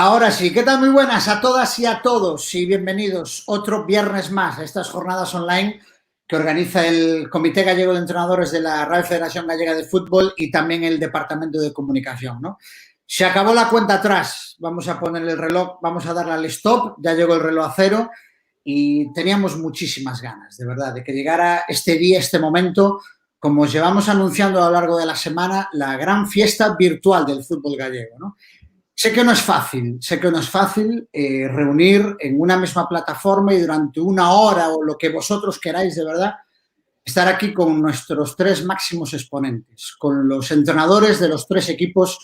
Ahora sí, ¿qué tal? Muy buenas a todas y a todos y bienvenidos otro viernes más a estas jornadas online que organiza el Comité Gallego de Entrenadores de la Real Federación Gallega de Fútbol y también el Departamento de Comunicación, ¿no? Se acabó la cuenta atrás, vamos a poner el reloj, vamos a darle al stop, ya llegó el reloj a cero y teníamos muchísimas ganas, de verdad, de que llegara este día, este momento, como os llevamos anunciando a lo largo de la semana, la gran fiesta virtual del fútbol gallego, ¿no? Sé que no es fácil reunir en una misma plataforma y durante una hora o lo que vosotros queráis de verdad, estar aquí con nuestros tres máximos exponentes, con los entrenadores de los tres equipos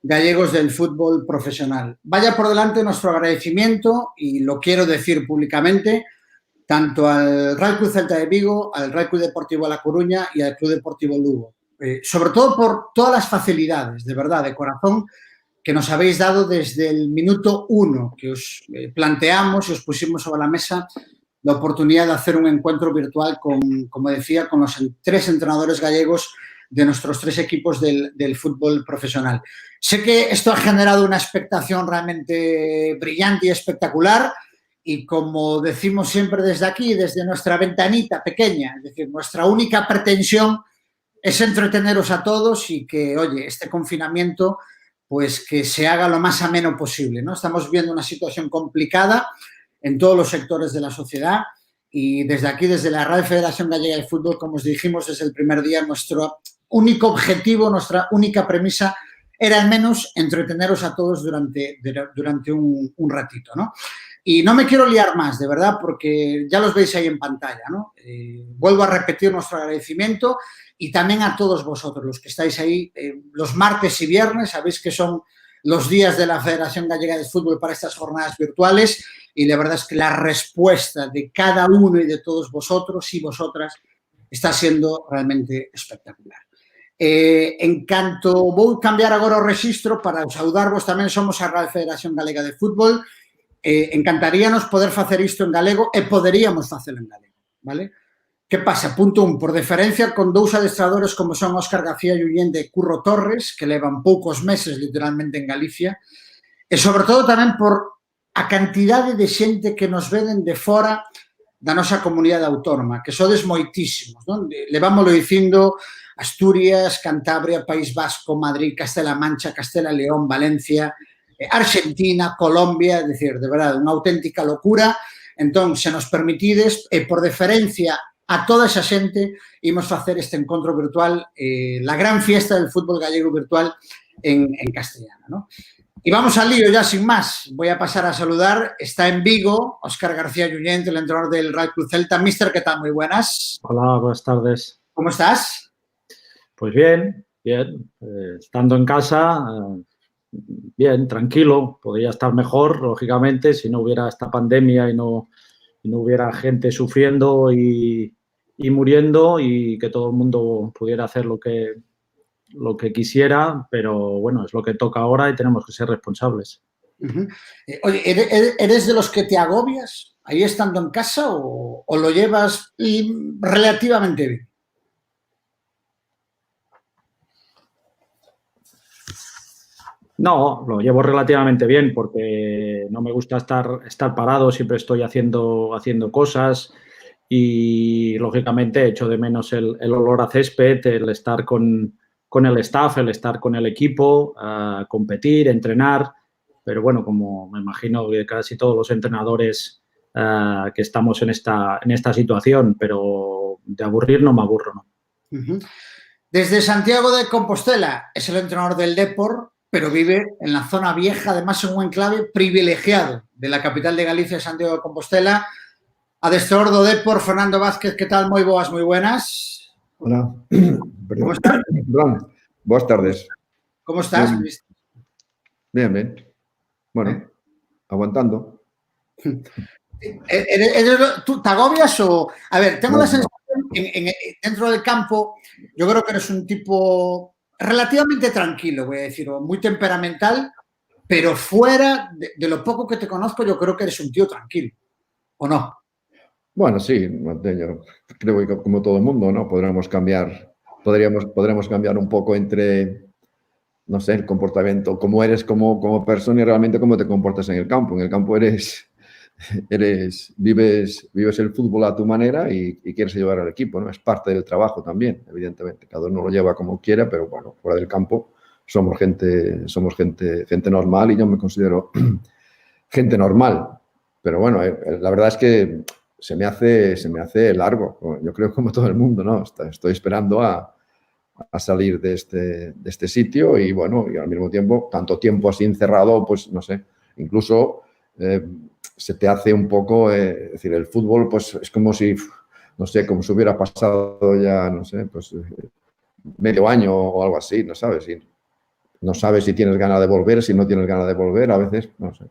gallegos del fútbol profesional. Vaya por delante nuestro agradecimiento, y lo quiero decir públicamente, tanto al Real Club Celta de Vigo, al Real Club Deportivo La Coruña y al Club Deportivo Lugo. Sobre todo por todas las facilidades, de verdad, de corazón, que nos habéis dado desde el minuto uno que os planteamos y os pusimos sobre la mesa la oportunidad de hacer un encuentro virtual con, como decía, con los tres entrenadores gallegos de nuestros tres equipos del fútbol profesional. Sé que esto ha generado una expectación realmente brillante y espectacular y, como decimos siempre desde aquí, desde nuestra ventanita pequeña, es decir, nuestra única pretensión es entreteneros a todos y que, oye, este confinamiento pues que se haga lo más ameno posible, ¿no? Estamos viendo una situación complicada en todos los sectores de la sociedad y desde aquí, desde la Real Federación Gallega de Fútbol, como os dijimos desde el primer día, nuestro único objetivo, nuestra única premisa era al menos entreteneros a todos durante un ratito, ¿no? Y no me quiero liar más, de verdad, porque ya los veis ahí en pantalla, ¿no? Vuelvo a repetir nuestro agradecimiento y también a todos vosotros, los que estáis ahí los martes y viernes, sabéis que son los días de la Federación Gallega de Fútbol para estas jornadas virtuales, y la verdad es que la respuesta de cada uno y de todos vosotros y vosotras está siendo realmente espectacular. En canto vou cambiar agora o rexistro para saudarvos, tamén somos a Real Federación Galega de Fútbol, encantaríanos poder facer isto en galego e poderíamos facelo en galego, vale? Que pasa? Punto 1, por deferencia con dous adestradores como son Óscar García Llullén e Curro Torres, que levan poucos meses literalmente en Galicia, e sobre todo tamén por a cantidade de xente que nos veden de fora da nosa comunidade autónoma, que sodes moitísimos, non? Levámoslo dicindo Asturias, Cantabria, País Vasco, Madrid, Castela Mancha, Castela León, Valencia, Argentina, Colombia, é dicir, de verdade, unha auténtica locura. Entón, se nos permitides, por deferencia a toda esa xente, imos facer este encontro virtual, la gran fiesta del fútbol gallego virtual en castellano, ¿no? Y vamos al lío ya, sin más. Voy a pasar a saludar. Está en Vigo Óscar García Llullén, el entrenador del Real Club Celta. Mister, ¿qué tal? Muy buenas. Hola, buenas tardes. ¿Cómo estás? Pues bien, bien. Estando en casa, bien, tranquilo. Podría estar mejor, lógicamente, si no hubiera esta pandemia y no hubiera gente sufriendo y muriendo, y que todo el mundo pudiera hacer lo que quisiera, pero bueno, es lo que toca ahora y tenemos que ser responsables. Oye, ¿eres de los que te agobias ahí estando en casa o lo llevas relativamente bien? No, lo llevo relativamente bien porque no me gusta estar parado, siempre estoy haciendo cosas y, lógicamente, echo de menos el olor a césped, el estar con el staff, el estar con el equipo, competir, entrenar. Pero bueno, como me imagino que casi todos los entrenadores que estamos en esta situación, pero de aburrir no me aburro, ¿no? Desde Santiago de Compostela es el entrenador del Depor, pero vive en la zona vieja, además en un enclave privilegiado de la capital de Galicia, Santiago de Compostela. Adestrador do Depor, Fernando Vázquez, ¿qué tal? Moi boas, moi buenas. Hola. ¿Cómo estás? Perdón. Buenas tardes. ¿Cómo estás? Bien, bien. Bueno, aguantando. ¿Tú te agobias o...? A ver, tengo la sensación, dentro del campo, yo creo que eres un tipo relativamente tranquilo, voy a decir, o muy temperamental, pero fuera de lo poco que te conozco, yo creo que eres un tío tranquilo, ¿o no? Bueno, sí, yo creo que como todo el mundo, ¿no? Podríamos cambiar un poco entre no sé, el comportamiento, cómo eres como persona y realmente cómo te comportas en el campo. En el campo vives el fútbol a tu manera y quieres ayudar al equipo, ¿no? Es parte del trabajo también, evidentemente. Cada uno lo lleva como quiera, pero bueno, fuera del campo somos gente normal y yo me considero gente normal. Pero bueno, la verdad es que se me hace largo. Yo creo como todo el mundo, ¿no? Estoy esperando a salir de este sitio y bueno, y al mismo tiempo, tanto tiempo así encerrado, pues no sé, incluso se te hace un poco, es decir, el fútbol pues es como si, no sé, como si hubiera pasado ya, no sé, pues medio año o algo así, no sabes, no sabes si tienes ganas de volver, si no tienes ganas de volver, a veces, no sé.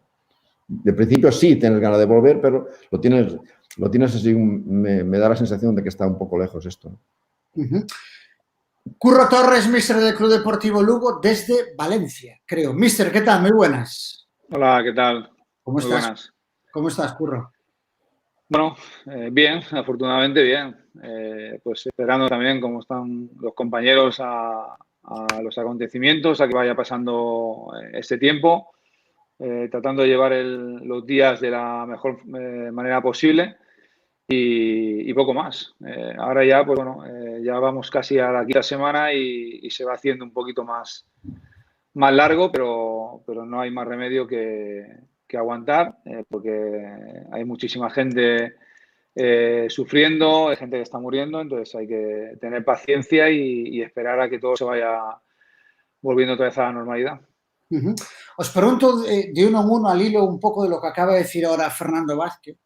De principio sí tienes ganas de volver, pero lo tienes así, me da la sensación de que está un poco lejos esto. Uh-huh. Curro Torres, míster del Club Deportivo Lugo, desde Valencia, creo. Míster, ¿qué tal? Muy buenas. Hola, ¿qué tal? ¿Cómo Muy estás? buenas. ¿Cómo estás, Curro? Bueno, bien, afortunadamente bien. Pues esperando también cómo están los compañeros a los acontecimientos, a que vaya pasando este tiempo, tratando de llevar los días de la mejor manera posible y poco más. Ahora ya, pues bueno, ya vamos casi a la quinta semana y se va haciendo un poquito más largo, pero no hay más remedio que aguantar, porque hay muchísima gente sufriendo, hay gente que está muriendo, entonces hay que tener paciencia y esperar a que todo se vaya volviendo otra vez a la normalidad. Uh-huh. Os pregunto de uno en uno al hilo un poco de lo que acaba de decir ahora Fernando Vázquez.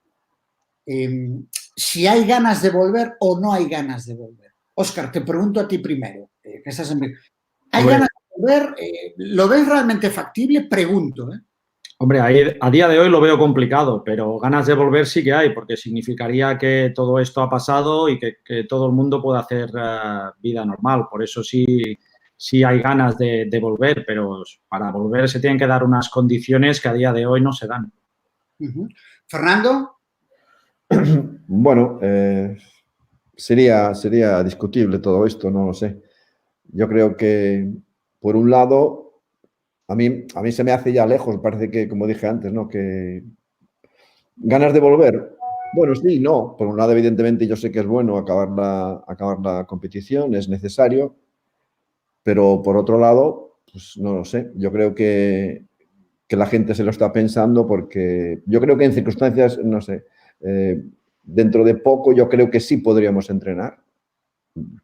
Si hay ganas de volver o no hay ganas de volver. Óscar, te pregunto a ti primero, que estás en... ¿Hay Hombre, ganas de volver? ¿Lo ves realmente factible? Pregunto. Hombre, a día de hoy lo veo complicado, pero ganas de volver sí que hay, porque significaría que todo esto ha pasado y que todo el mundo puede hacer vida normal. Por eso sí hay ganas de volver, pero para volver se tienen que dar unas condiciones que a día de hoy no se dan. Uh-huh. Fernando. Bueno, sería discutible todo esto, no lo sé. Yo creo que, por un lado, a mí se me hace ya lejos, parece que, como dije antes, ¿no? Que ganas de volver. Bueno, sí, no. Por un lado, evidentemente, yo sé que es bueno acabar la competición, es necesario, pero por otro lado, pues no lo sé. Yo creo que la gente se lo está pensando porque yo creo que en circunstancias, no sé, dentro de poco yo creo que sí podríamos entrenar,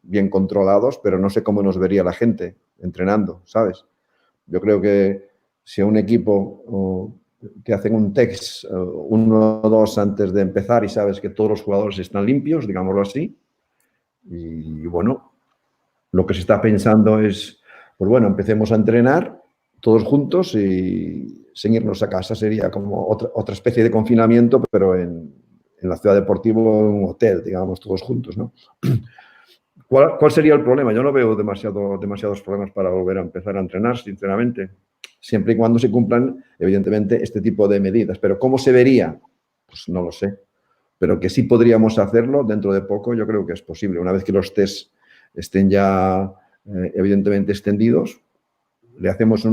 bien controlados, pero no sé cómo nos vería la gente entrenando, ¿sabes? Yo creo que si a un equipo te hacen un test 1 o 2 antes de empezar y sabes que todos los jugadores están limpios, digámoslo así, y bueno, lo que se está pensando es, pues bueno, empecemos a entrenar todos juntos y sin irnos a casa. Sería como otra especie de confinamiento, pero en la ciudad deportiva, en un hotel, digamos, todos juntos, ¿no? ¿Cuál sería el problema? Yo no veo demasiados problemas para volver a empezar a entrenar, sinceramente, siempre y cuando se cumplan, evidentemente, este tipo de medidas. Pero ¿cómo se vería? Pues no lo sé. Pero que sí podríamos hacerlo dentro de poco, yo creo que es posible. Una vez que los tests estén ya evidentemente extendidos, le hacemos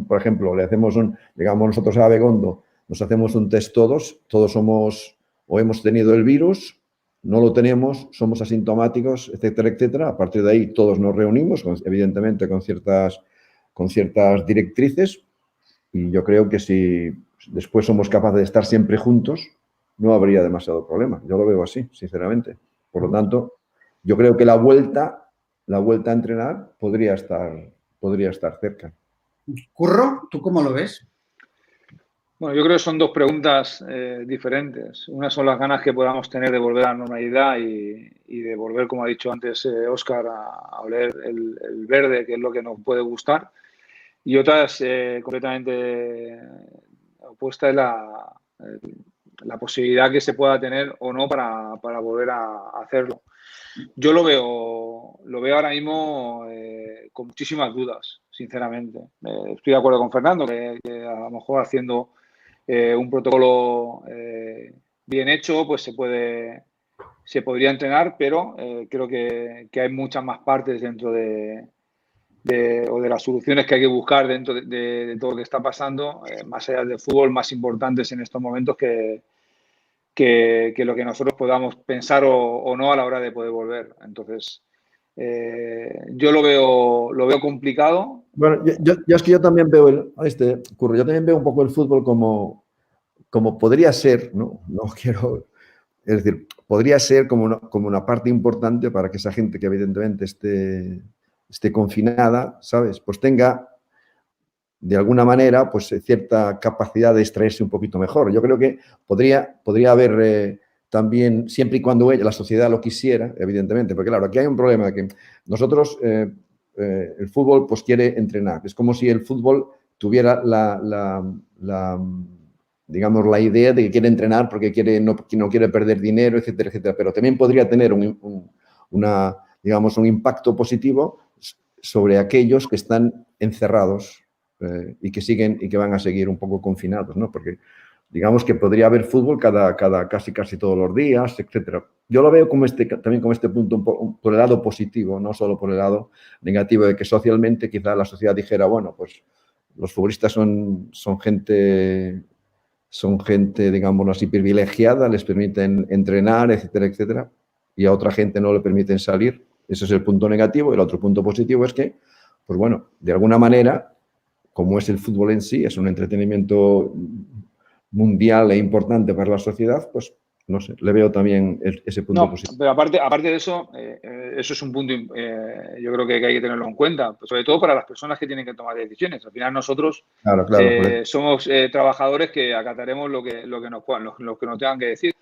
por ejemplo, llegamos nosotros a Abegondo, nos hacemos un test todos somos o hemos tenido el virus, no lo tenemos, somos asintomáticos, etcétera, etcétera. A partir de ahí todos nos reunimos, evidentemente con ciertas directrices, y yo creo que si después somos capaces de estar siempre juntos, no habría demasiado problema. Yo lo veo así, sinceramente. Por lo tanto, yo creo que la vuelta a entrenar podría estar cerca. Curro, ¿tú cómo lo ves? Bueno, yo creo que son dos preguntas diferentes. Una son las ganas que podamos tener de volver a la normalidad y de volver, como ha dicho antes Óscar, a oler el verde, que es lo que nos puede gustar. Y otra es completamente opuesta, es la posibilidad que se pueda tener o no para volver a hacerlo. Yo lo veo ahora mismo con muchísimas dudas, sinceramente. Estoy de acuerdo con Fernando, que a lo mejor haciendo un protocolo bien hecho, pues se podría entrenar, pero creo que hay muchas más partes dentro de o de las soluciones que hay que buscar dentro de todo lo que está pasando, más allá del fútbol, más importantes en estos momentos que lo que nosotros podamos pensar o no a la hora de poder volver. Entonces, yo lo veo complicado. Bueno, yo es que yo también veo Curro, yo también veo un poco el fútbol como podría ser, ¿no? No quiero, es decir, podría ser como una parte importante para que esa gente que evidentemente esté confinada, ¿sabes? Pues tenga de alguna manera pues cierta capacidad de extraerse un poquito mejor. Yo creo que podría haber también, siempre y cuando la sociedad lo quisiera, evidentemente, porque claro, aquí hay un problema de que nosotros, el fútbol pues quiere entrenar. Es como si el fútbol tuviera digamos, la idea de que quiere entrenar porque no quiere perder dinero, etcétera, etcétera. Pero también podría tener digamos, un impacto positivo sobre aquellos que están encerrados y que van a seguir un poco confinados, ¿no? Porque digamos que podría haber fútbol casi todos los días, etcétera. Yo lo veo también como este punto por el lado positivo, no solo por el lado negativo de que socialmente quizá la sociedad dijera, bueno, pues los futbolistas son gente, digámoslo así, privilegiada, les permiten entrenar, etcétera, etcétera, y a otra gente no le permiten salir. Ese es el punto negativo. El otro punto positivo es que, pues bueno, de alguna manera, como es el fútbol en sí, es un entretenimiento mundial e importante para la sociedad, pues no sé, le veo también ese punto positivo. Pero aparte de eso, eso es un punto, yo creo que hay que tenerlo en cuenta, pues sobre todo para las personas que tienen que tomar decisiones. Al final nosotros claro, somos trabajadores que acataremos lo que nos tengan que decir.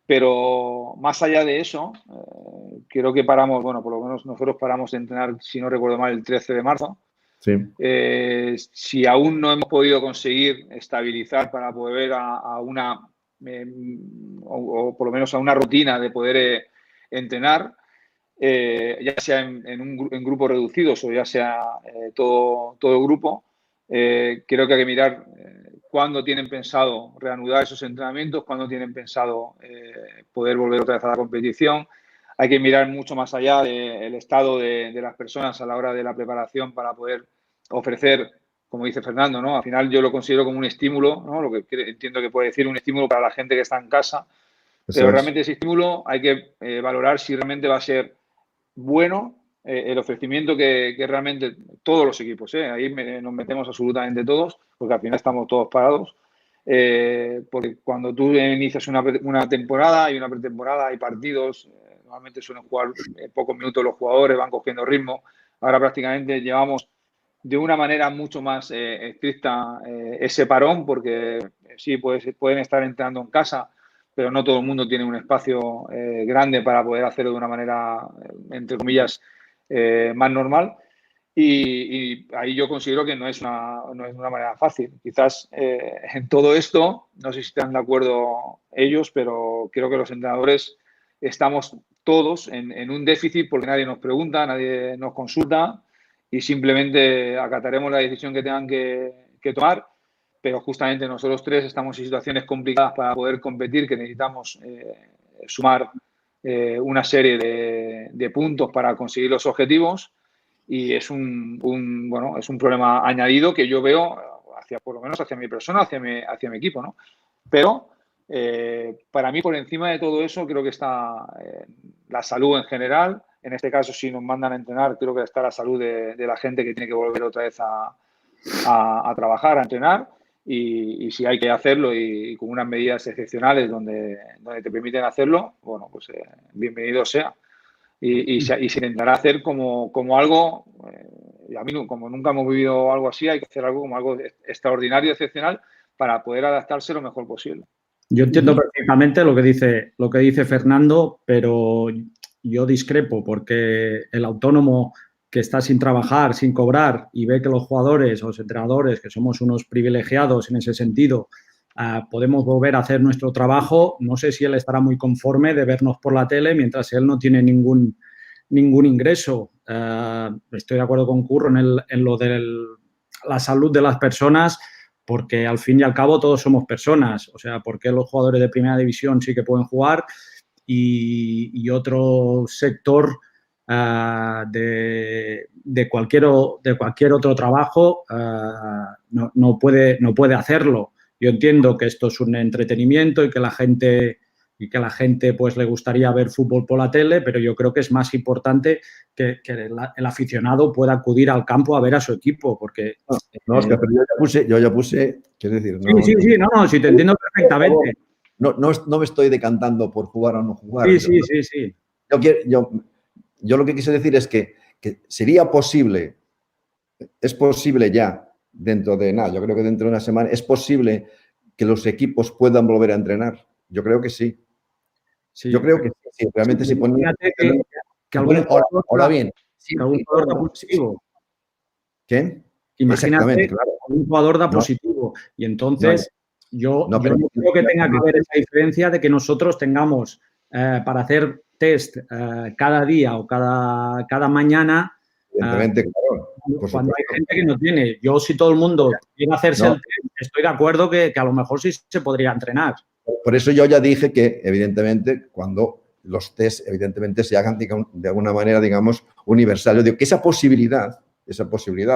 Pero más allá de eso, creo que paramos, bueno, por lo menos nosotros paramos de entrenar, si no recuerdo mal, el 13 de marzo. Sí. Si aún no hemos podido conseguir estabilizar para poder a una, o por lo menos a una rutina de poder entrenar, ya sea en grupos reducidos o ya sea todo grupo, creo que hay que mirar cuándo tienen pensado reanudar esos entrenamientos, cuándo tienen pensado poder volver otra vez a la competición. Hay que mirar mucho más allá del estado de las personas a la hora de la preparación para poder ofrecer, como dice Fernando, ¿no? Al final yo lo considero como un estímulo, ¿no? Lo que entiendo que puede decir un estímulo para la gente que está en casa. Pero realmente ese estímulo hay que valorar si realmente va a ser bueno el ofrecimiento que realmente todos los equipos, ahí nos metemos absolutamente todos, porque al final estamos todos parados, porque cuando tú inicias una temporada, hay una pretemporada, hay partidos, normalmente suelen jugar pocos minutos los jugadores, van cogiendo ritmo. Ahora prácticamente llevamos de una manera mucho más estricta ese parón, porque sí, pueden estar entrenando en casa, pero no todo el mundo tiene un espacio grande para poder hacerlo de una manera, entre comillas, más normal. Y ahí yo considero que no es una manera fácil. Quizás en todo esto, no sé si están de acuerdo ellos, pero creo que los entrenadores estamos todos en un déficit porque nadie nos pregunta, nadie nos consulta y simplemente acataremos la decisión que tengan que tomar. Pero justamente nosotros tres estamos en situaciones complicadas para poder competir, que necesitamos sumar una serie de puntos para conseguir los objetivos y es un problema añadido que yo veo por lo menos hacia mi persona, hacia mi equipo, ¿no? Pero para mí por encima de todo eso creo que está la salud en general. En este caso, si nos mandan a entrenar, creo que está la salud de la gente que tiene que volver otra vez a trabajar, a entrenar. Y si hay que hacerlo y con unas medidas excepcionales donde te permiten hacerlo, bueno, pues bienvenido sea. Y se intentará hacer como algo, y a mí como nunca hemos vivido algo así, hay que hacer algo como algo extraordinario, excepcional, para poder adaptarse lo mejor posible. Yo entiendo perfectamente lo que dice Fernando, pero yo discrepo porque el autónomo que está sin trabajar, sin cobrar y ve que los jugadores o los entrenadores, que somos unos privilegiados en ese sentido, podemos volver a hacer nuestro trabajo, no sé si él estará muy conforme de vernos por la tele mientras él no tiene ningún ingreso. Estoy de acuerdo con Curro en lo de la salud de las personas, porque al fin y al cabo todos somos personas. O sea, ¿por qué los jugadores de primera división sí que pueden jugar y otro sector de cualquier otro trabajo no puede hacerlo. Yo entiendo que esto es un entretenimiento y que la gente pues le gustaría ver fútbol por la tele, pero yo creo que es más importante que el aficionado pueda acudir al campo a ver a su equipo, porque... No, Oscar, pero yo ya puse, quiero decir... Sí, te entiendo perfectamente. No me estoy decantando por jugar o no jugar. Sí. Yo lo que quise decir es que sería posible, es posible ya, dentro de nada, yo creo que dentro de una semana, es posible que los equipos puedan volver a entrenar. Yo creo que sí. Yo creo que sí. Realmente si ponen... Ahora bien... Que algún jugador da positivo. ¿Qué? Imagínate, claro. Un jugador da positivo. Y entonces, yo no creo que tenga que haber esa diferencia de que nosotros tengamos para hacer test cada día o cada mañana. Evidentemente, claro. Cuando hay gente que no tiene. Yo, si todo el mundo quiere hacerse el test, estoy de acuerdo que a lo mejor sí se podría entrenar. Por eso yo ya dije que, evidentemente, cuando los test, evidentemente, se hagan de alguna manera, digamos, universal. Yo digo que esa posibilidad,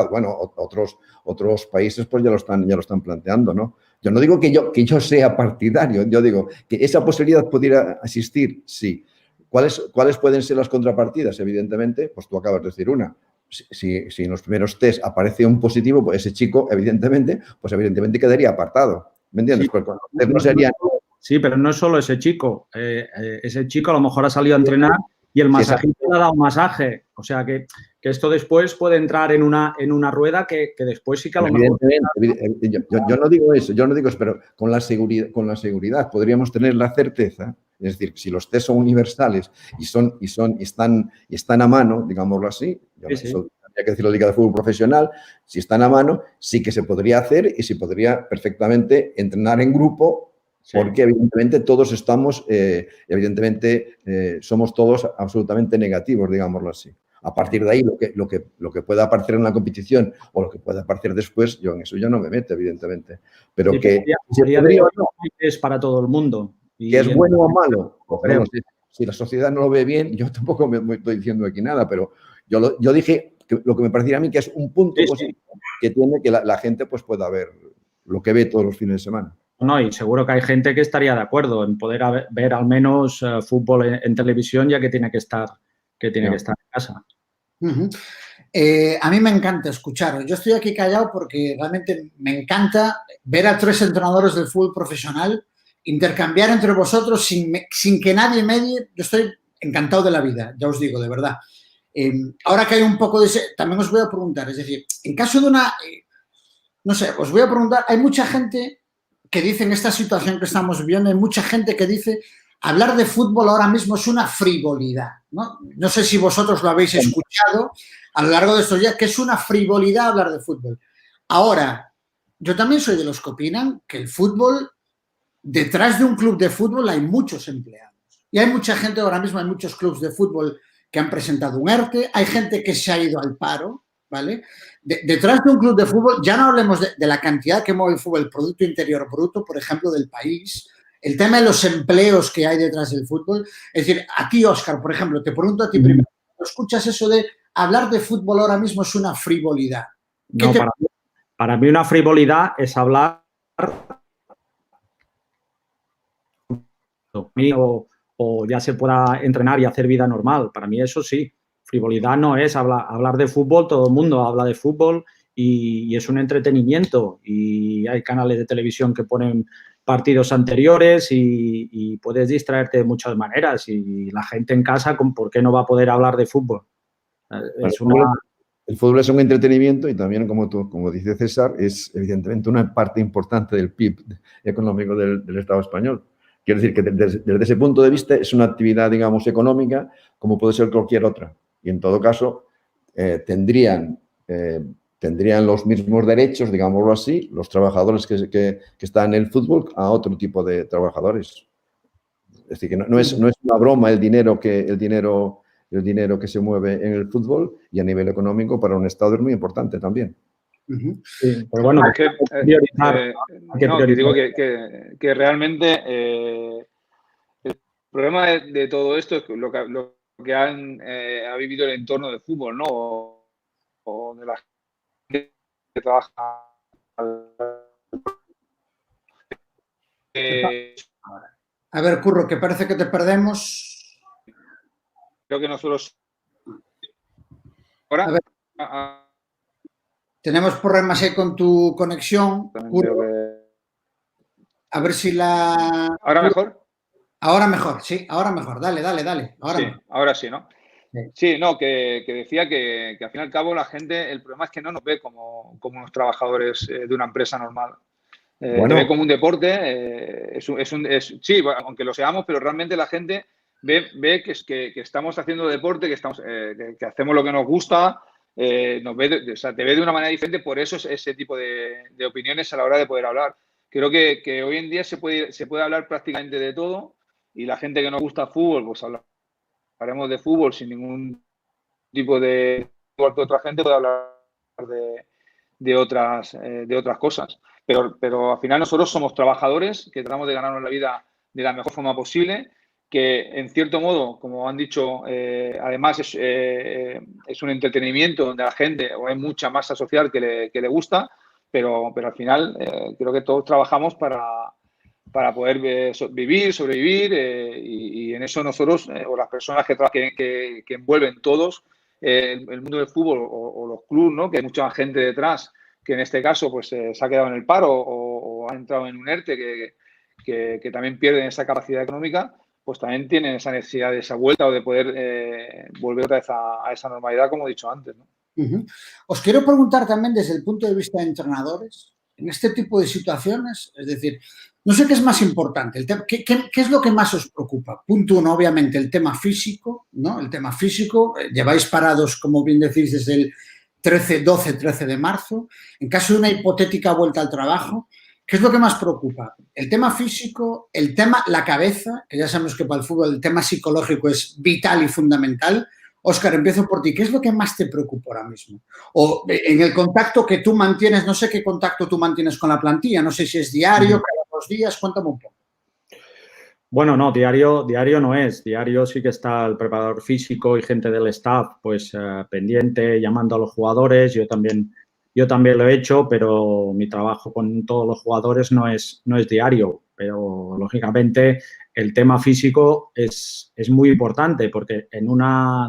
bueno, otros países pues ya lo están planteando, ¿no? Yo no digo que yo sea partidario, yo digo que esa posibilidad pudiera existir, sí. ¿Cuáles pueden ser las contrapartidas? Evidentemente, pues tú acabas de decir una. Si en los primeros test aparece un positivo, pues ese chico, evidentemente quedaría apartado. ¿Me entiendes? Sí, porque no sería... Sí, pero no es solo ese chico. Ese chico a lo mejor ha salido a entrenar y el masajista le ha dado un masaje. O sea que esto después puede entrar en una rueda que después sí que a lo mejor... Yo no digo eso, pero con la seguridad podríamos tener la certeza, es decir, si los test son universales y están a mano, digámoslo así, eso habría que decirlo en la Liga de Fútbol Profesional, si están a mano, sí que se podría hacer y se podría perfectamente entrenar en grupo. Porque evidentemente todos estamos, somos todos absolutamente negativos, digámoslo así. A partir de ahí, lo que pueda aparecer en la competición o lo que pueda aparecer después, yo en eso ya no me meto, evidentemente. Pero es para todo el mundo. Que es bueno o malo. No sé, si la sociedad no lo ve bien, yo tampoco me estoy diciendo aquí nada, pero yo dije que lo que me pareciera a mí que es un punto positivo que tiene que la gente pues pueda ver lo que ve todos los fines de semana. No, y seguro que hay gente que estaría de acuerdo en poder ver al menos fútbol en televisión, ya que tiene que estar en casa. A mí me encanta escucharos. Yo estoy aquí callado porque realmente me encanta ver a 3 entrenadores del fútbol profesional intercambiar entre vosotros sin que nadie medie. Yo estoy encantado de la vida, ya os digo, de verdad. Ahora que hay un poco de... También os voy a preguntar, es decir, en caso de una... no sé, os voy a preguntar, hay mucha gente que dice en esta situación que estamos viviendo, hay mucha gente que dice hablar de fútbol ahora mismo es una frivolidad, ¿no? No sé si vosotros lo habéis escuchado a lo largo de estos días, que es una frivolidad hablar de fútbol. Ahora, yo también soy de los que opinan que el fútbol, detrás de un club de fútbol hay muchos empleados. Y hay mucha gente, ahora mismo hay muchos clubes de fútbol que han presentado un ERTE, hay gente que se ha ido al paro, ¿vale? Detrás de un club de fútbol, ya no hablemos de la cantidad que mueve el fútbol, el Producto Interior Bruto, por ejemplo, del país, el tema de los empleos que hay detrás del fútbol. Es decir, a ti, Óscar, por ejemplo, te pregunto a ti primero, ¿escuchas eso de hablar de fútbol ahora mismo es una frivolidad? No, para mí una frivolidad es hablar o ya se pueda entrenar y hacer vida normal. Para mí eso sí. Frivolidad no es hablar de fútbol, todo el mundo habla de fútbol y es un entretenimiento y hay canales de televisión que ponen partidos anteriores y puedes distraerte de muchas maneras y la gente en casa, ¿por qué no va a poder hablar de fútbol? El fútbol es un entretenimiento y también, como dice César, es evidentemente una parte importante del PIB económico del Estado español. Quiero decir que desde ese punto de vista es una actividad, digamos, económica como puede ser cualquier otra. Y en todo caso, tendrían los mismos derechos, digámoslo así, los trabajadores que están en el fútbol a otro tipo de trabajadores. Es decir, que no es una broma el dinero que se mueve en el fútbol y a nivel económico para un Estado es muy importante también. Sí, pero bueno, digo que realmente el problema de todo esto es lo que ha vivido el entorno del fútbol, ¿no? O de la gente que trabaja. A ver, Curro, que parece que te perdemos. Creo que nosotros... Ahora... A ver. Tenemos problemas ahí con tu conexión, Curro. A ver si la... ¿Ahora mejor? Ahora mejor, sí, ahora mejor. Dale. Ahora sí, mejor. ahora sí, ¿no? Sí. Sí, no, que decía que al fin y al cabo la gente, el problema es que no nos ve como unos trabajadores de una empresa normal. Te ve como un deporte, sí, aunque lo seamos, pero realmente la gente ve que estamos haciendo deporte, que hacemos lo que nos gusta, nos ve, o sea, te ve de una manera diferente, por eso es ese tipo de opiniones a la hora de poder hablar. Creo que hoy en día se puede hablar prácticamente de todo y la gente que nos gusta fútbol, pues hablaremos de fútbol sin ningún tipo de... Igual que otra gente puede hablar de otras cosas. Pero al final nosotros somos trabajadores que tratamos de ganarnos la vida de la mejor forma posible, que en cierto modo, como han dicho, además es un entretenimiento donde la gente, o hay mucha masa social que le gusta, pero al final creo que todos trabajamos para poder vivir, sobrevivir y en eso nosotros, o las personas que envuelven todos el mundo del fútbol o los clubes, ¿no? Que hay mucha gente detrás que en este caso pues se ha quedado en el paro o ha entrado en un ERTE que también pierden esa capacidad económica, pues también tienen esa necesidad de esa vuelta o de poder volver otra vez a esa normalidad, como he dicho antes, ¿no? Os quiero preguntar también desde el punto de vista de entrenadores, en este tipo de situaciones, es decir, no sé qué es más importante, ¿qué es lo que más os preocupa? Punto uno, obviamente, el tema físico, ¿no? El tema físico, lleváis parados, como bien decís, desde el 13 de marzo. En caso de una hipotética vuelta al trabajo, ¿qué es lo que más preocupa? El tema físico, el tema, la cabeza, que ya sabemos que para el fútbol el tema psicológico es vital y fundamental. Óscar, empiezo por ti. ¿Qué es lo que más te preocupa ahora mismo? O en el contacto que tú mantienes, no sé qué contacto tú mantienes con la plantilla, no sé si es diario, cada 2 días, cuéntame un poco. Bueno, no, diario no es. Diario sí que está el preparador físico y gente del staff pues pendiente, llamando a los jugadores. Yo también lo he hecho, pero mi trabajo con todos los jugadores no es diario. Pero, lógicamente, el tema físico es muy importante porque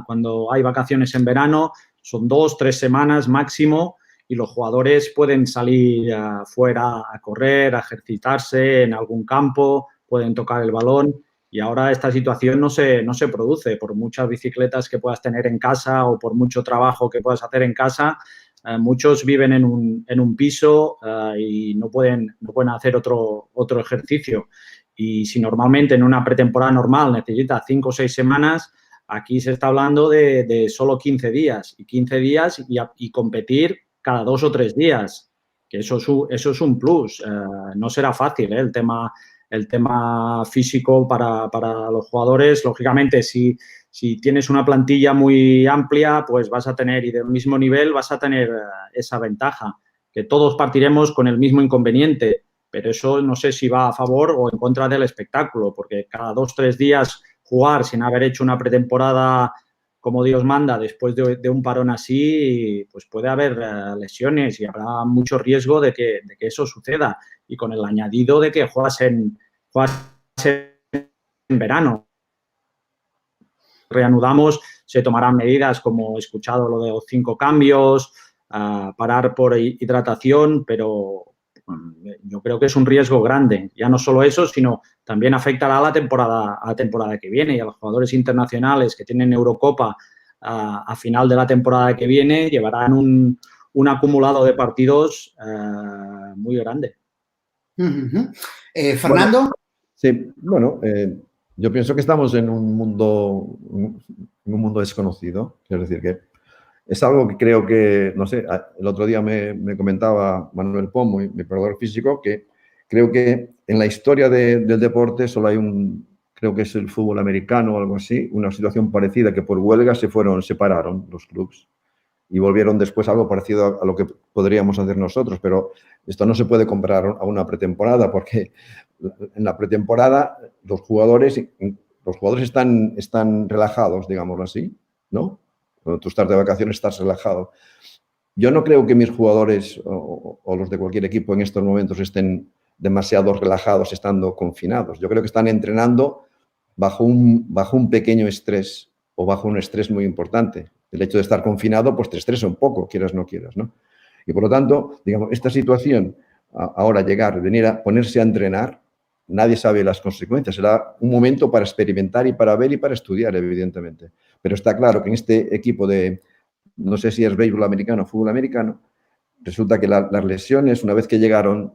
cuando hay vacaciones en verano son 2-3 semanas máximo y los jugadores pueden salir fuera a correr, a ejercitarse en algún campo, pueden tocar el balón y ahora esta situación no se produce por muchas bicicletas que puedas tener en casa o por mucho trabajo que puedas hacer en casa. Muchos viven en un piso y no pueden hacer otro ejercicio. Y si normalmente en una pretemporada normal necesitas 5 o 6 semanas, aquí se está hablando de solo 15 días. Y 15 días y competir cada 2 o 3 días, que eso es un plus. No será fácil, el tema físico para los jugadores. Lógicamente, si tienes una plantilla muy amplia, pues vas a tener, y del mismo nivel, vas a tener esa ventaja, que todos partiremos con el mismo inconveniente, pero eso no sé si va a favor o en contra del espectáculo, porque cada 2 o 3 días jugar sin haber hecho una pretemporada como Dios manda después de un parón así, pues puede haber lesiones y habrá mucho riesgo de que eso suceda. Y con el añadido de que juegas en verano. Reanudamos, se tomarán medidas como he escuchado lo de los 5 cambios, parar por hidratación, pero yo creo que es un riesgo grande. Ya no solo eso, sino también afectará a la temporada que viene y a los jugadores internacionales que tienen Eurocopa a final de la temporada que viene llevarán un acumulado de partidos muy grande. Fernando. Bueno, yo pienso que estamos en un mundo desconocido. Es decir, que es algo que creo que, no sé, el otro día me comentaba Manuel Pomo, mi preparador físico, que creo que en la historia del deporte solo hay creo que es el fútbol americano o algo así, una situación parecida, que por huelga separaron los clubes y volvieron después a algo parecido a lo que podríamos hacer nosotros, pero esto no se puede comparar a una pretemporada porque en la pretemporada los jugadores los jugadores están relajados, digámoslo así, ¿no? Cuando tú estás de vacaciones estás relajado. Yo no creo que mis jugadores o los de cualquier equipo en estos momentos estén demasiado relajados estando confinados. Yo creo que están entrenando bajo un pequeño estrés o bajo un estrés muy importante. El hecho de estar confinado, pues te estresa un poco, quieras o no quieras, ¿no? Y por lo tanto, digamos, esta situación, ahora venir a ponerse a entrenar, nadie sabe las consecuencias. Será un momento para experimentar y para ver y para estudiar, evidentemente. Pero está claro que en este equipo de, no sé si es béisbol americano o fútbol americano, resulta que las lesiones, una vez que llegaron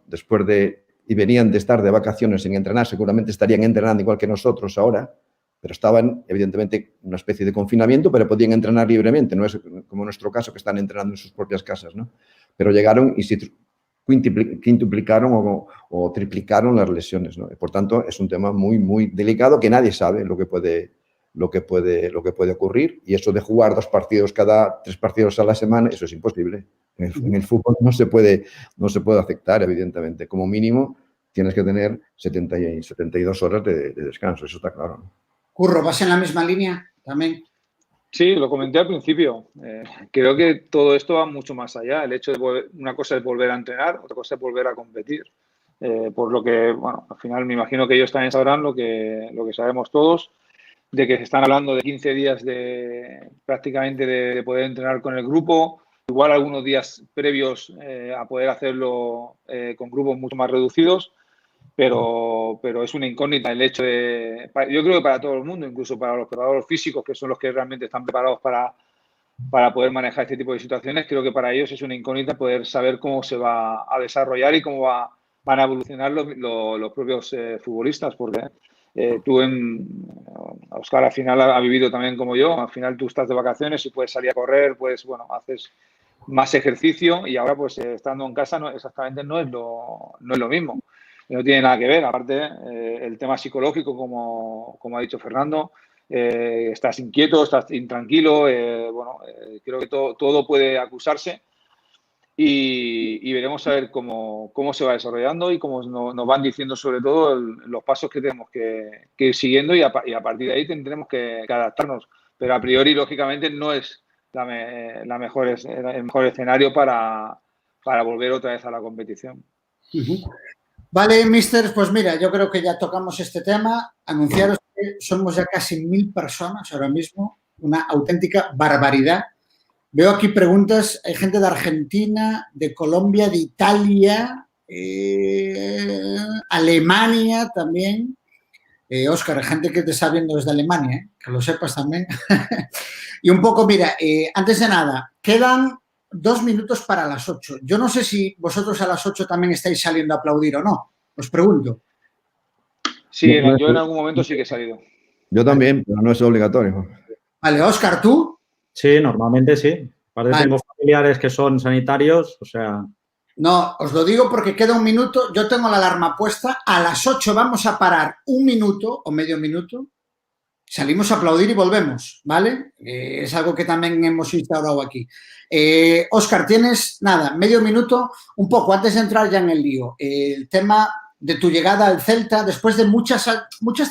y venían de estar de vacaciones sin entrenar, seguramente estarían entrenando igual que nosotros ahora, pero estaban, evidentemente, en una especie de confinamiento, pero podían entrenar libremente. No es como en nuestro caso, que están entrenando en sus propias casas, ¿no? Pero llegaron y se quintuplicaron o triplicaron las lesiones, ¿no? Por tanto, es un tema muy, muy delicado que nadie sabe lo que puede ocurrir, y eso de jugar 3 partidos a la semana, eso es imposible. En el fútbol no se puede aceptar, evidentemente. Como mínimo tienes que tener 72 horas de descanso, eso está claro, ¿no? Curro, ¿vas en la misma línea también? Sí, lo comenté al principio. Creo que todo esto va mucho más allá. El hecho de una cosa es volver a entrenar, otra cosa es volver a competir. Por lo que, bueno, al final me imagino que ellos también sabrán lo que sabemos todos, de que se están hablando de 15 días prácticamente de poder entrenar con el grupo, igual algunos días previos a poder hacerlo con grupos mucho más reducidos, pero es una incógnita el hecho yo creo que para todo el mundo, incluso para los preparadores físicos, que son los que realmente están preparados para poder manejar este tipo de situaciones, creo que para ellos es una incógnita poder saber cómo se va a desarrollar y cómo van a evolucionar los propios futbolistas, porque Óscar al final ha vivido también como yo, al final tú estás de vacaciones y puedes salir a correr, haces más ejercicio, y ahora pues estando en casa exactamente no es lo mismo. No tiene nada que ver, aparte el tema psicológico, como ha dicho Fernando, estás inquieto, estás intranquilo, creo que todo puede acusarse, y veremos a ver cómo se va desarrollando y cómo nos van diciendo sobre todo los pasos que tenemos que ir siguiendo, y a partir de ahí tendremos que adaptarnos, pero a priori lógicamente no es el mejor escenario para volver otra vez a la competición. Vale, mister, pues mira, yo creo que ya tocamos este tema. Anunciaros que somos ya casi 1000 personas ahora mismo, una auténtica barbaridad. Veo aquí preguntas, hay gente de Argentina, de Colombia, de Italia, Alemania también. Óscar, gente que te está viendo desde Alemania, que lo sepas también. Y un poco, mira, antes de nada, quedan 2 minutos para las 8. Yo no sé si vosotros a las 8 también estáis saliendo a aplaudir o no. Os pregunto. Sí, yo en algún momento sí que he salido. Yo también, pero no es obligatorio. Vale, Óscar, ¿tú? Sí, normalmente sí. Aparte Vale. tengo familiares que son sanitarios, o sea... No, os lo digo porque queda 1 minuto. Yo tengo la alarma puesta. A las 8 vamos a parar 1 minuto o medio minuto. Salimos a aplaudir y volvemos, ¿vale? Es algo que también hemos instaurado aquí. Óscar, tienes, nada, medio minuto, un poco antes de entrar ya en el lío. El tema de tu llegada al Celta después de muchas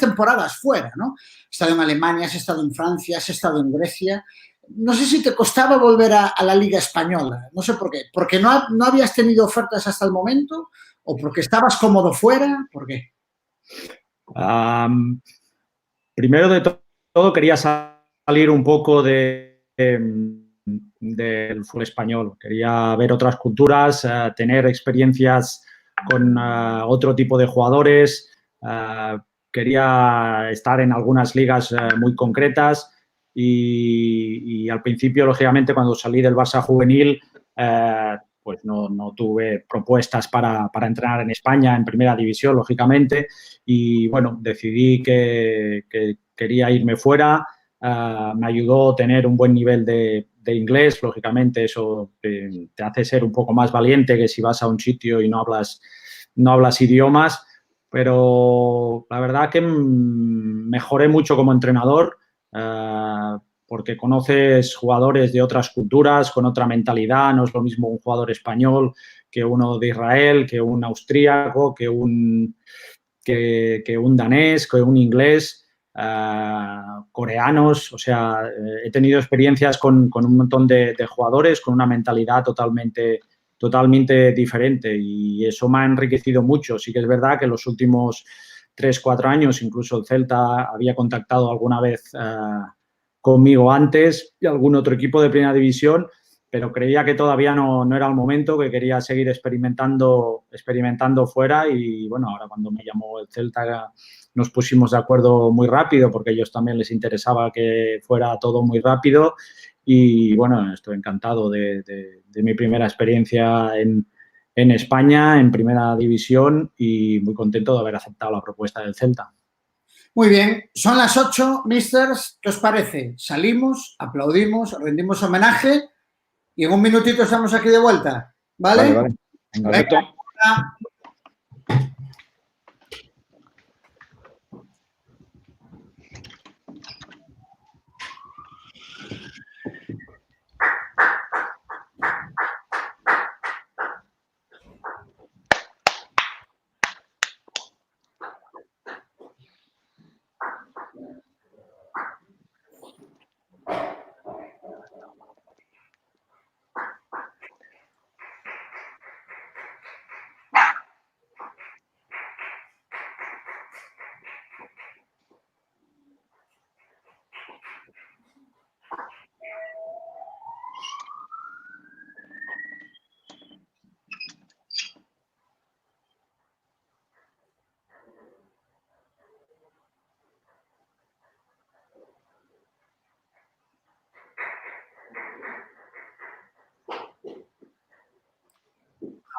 temporadas fuera, ¿no? Has estado en Alemania, has estado en Francia, has estado en Grecia. No sé si te costaba volver a la Liga Española, no sé por qué. ¿Porque no habías tenido ofertas hasta el momento? ¿O porque estabas cómodo fuera? ¿Por qué? Primero de todo quería salir un poco del fútbol español. Quería ver otras culturas, tener experiencias con otro tipo de jugadores. Quería estar en algunas ligas muy concretas y al principio, lógicamente, cuando salí del Barça juvenil, pues no tuve propuestas para entrenar en España en primera división, lógicamente, y bueno, decidí que quería irme fuera. Me ayudó tener un buen nivel de inglés, lógicamente eso te hace ser un poco más valiente que si vas a un sitio y no hablas idiomas, pero la verdad que mejoré mucho como entrenador, porque conoces jugadores de otras culturas, con otra mentalidad. No es lo mismo un jugador español que uno de Israel, que un austríaco, que un danés, que un inglés. coreanos, o sea, he tenido experiencias con un montón de jugadores con una mentalidad totalmente diferente y eso me ha enriquecido mucho. Sí que es verdad que en los últimos 3-4 años, incluso el Celta había contactado alguna vez conmigo antes y algún otro equipo de primera división, pero creía que todavía no era el momento, que quería seguir experimentando fuera y bueno, ahora cuando me llamó el Celta nos pusimos de acuerdo muy rápido porque a ellos también les interesaba que fuera todo muy rápido y bueno, estoy encantado de mi primera experiencia en España, en primera división y muy contento de haber aceptado la propuesta del Celta. Muy bien, son las 8, misters, ¿qué os parece? Salimos, aplaudimos, rendimos homenaje y en un minutito estamos aquí de vuelta, ¿vale? Vale. Perfecto.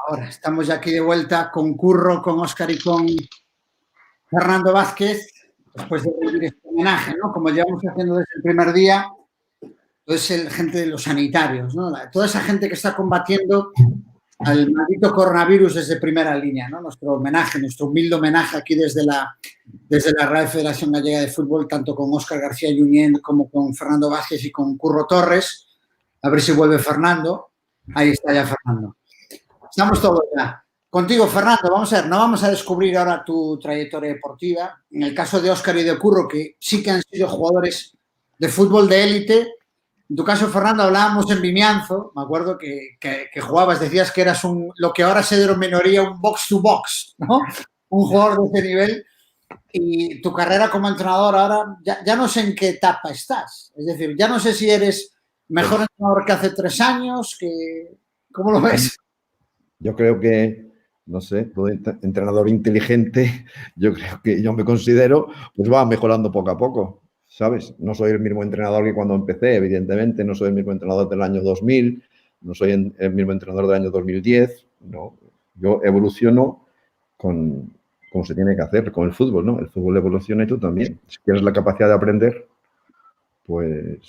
Ahora estamos ya aquí de vuelta con Curro, con Óscar y con Fernando Vázquez, después de recibir este homenaje, ¿no? Como llevamos haciendo desde el primer día, es el gente de los sanitarios, ¿no? Toda esa gente que está combatiendo al maldito coronavirus desde primera línea, ¿no? Nuestro homenaje, nuestro humilde homenaje aquí desde la Real Federación Gallega de Fútbol, tanto con Óscar García Junyent como con Fernando Vázquez y con Curro Torres. A ver si vuelve Fernando. Ahí está ya Fernando. Estamos todos ya. Contigo, Fernando, vamos a ver, no vamos a descubrir ahora tu trayectoria deportiva. En el caso de Óscar y de Curro, que sí que han sido jugadores de fútbol de élite. En tu caso, Fernando, hablábamos en Vimianzo, me acuerdo que jugabas, decías que eras lo que ahora se denominaría un box-to-box, ¿no? Un jugador de ese nivel. Y tu carrera como entrenador ahora, ya no sé en qué etapa estás. Es decir, ya no sé si eres mejor entrenador que hace 3 años, ¿cómo lo ves? Yo creo que, no sé, todo entrenador inteligente, yo creo que yo me considero, pues va mejorando poco a poco, ¿sabes? No soy el mismo entrenador que cuando empecé, evidentemente, no soy el mismo entrenador del año 2000, no soy el mismo entrenador del año 2010, no. Yo evoluciono como se tiene que hacer con el fútbol, ¿no? El fútbol evoluciona y tú también. Si tienes la capacidad de aprender, pues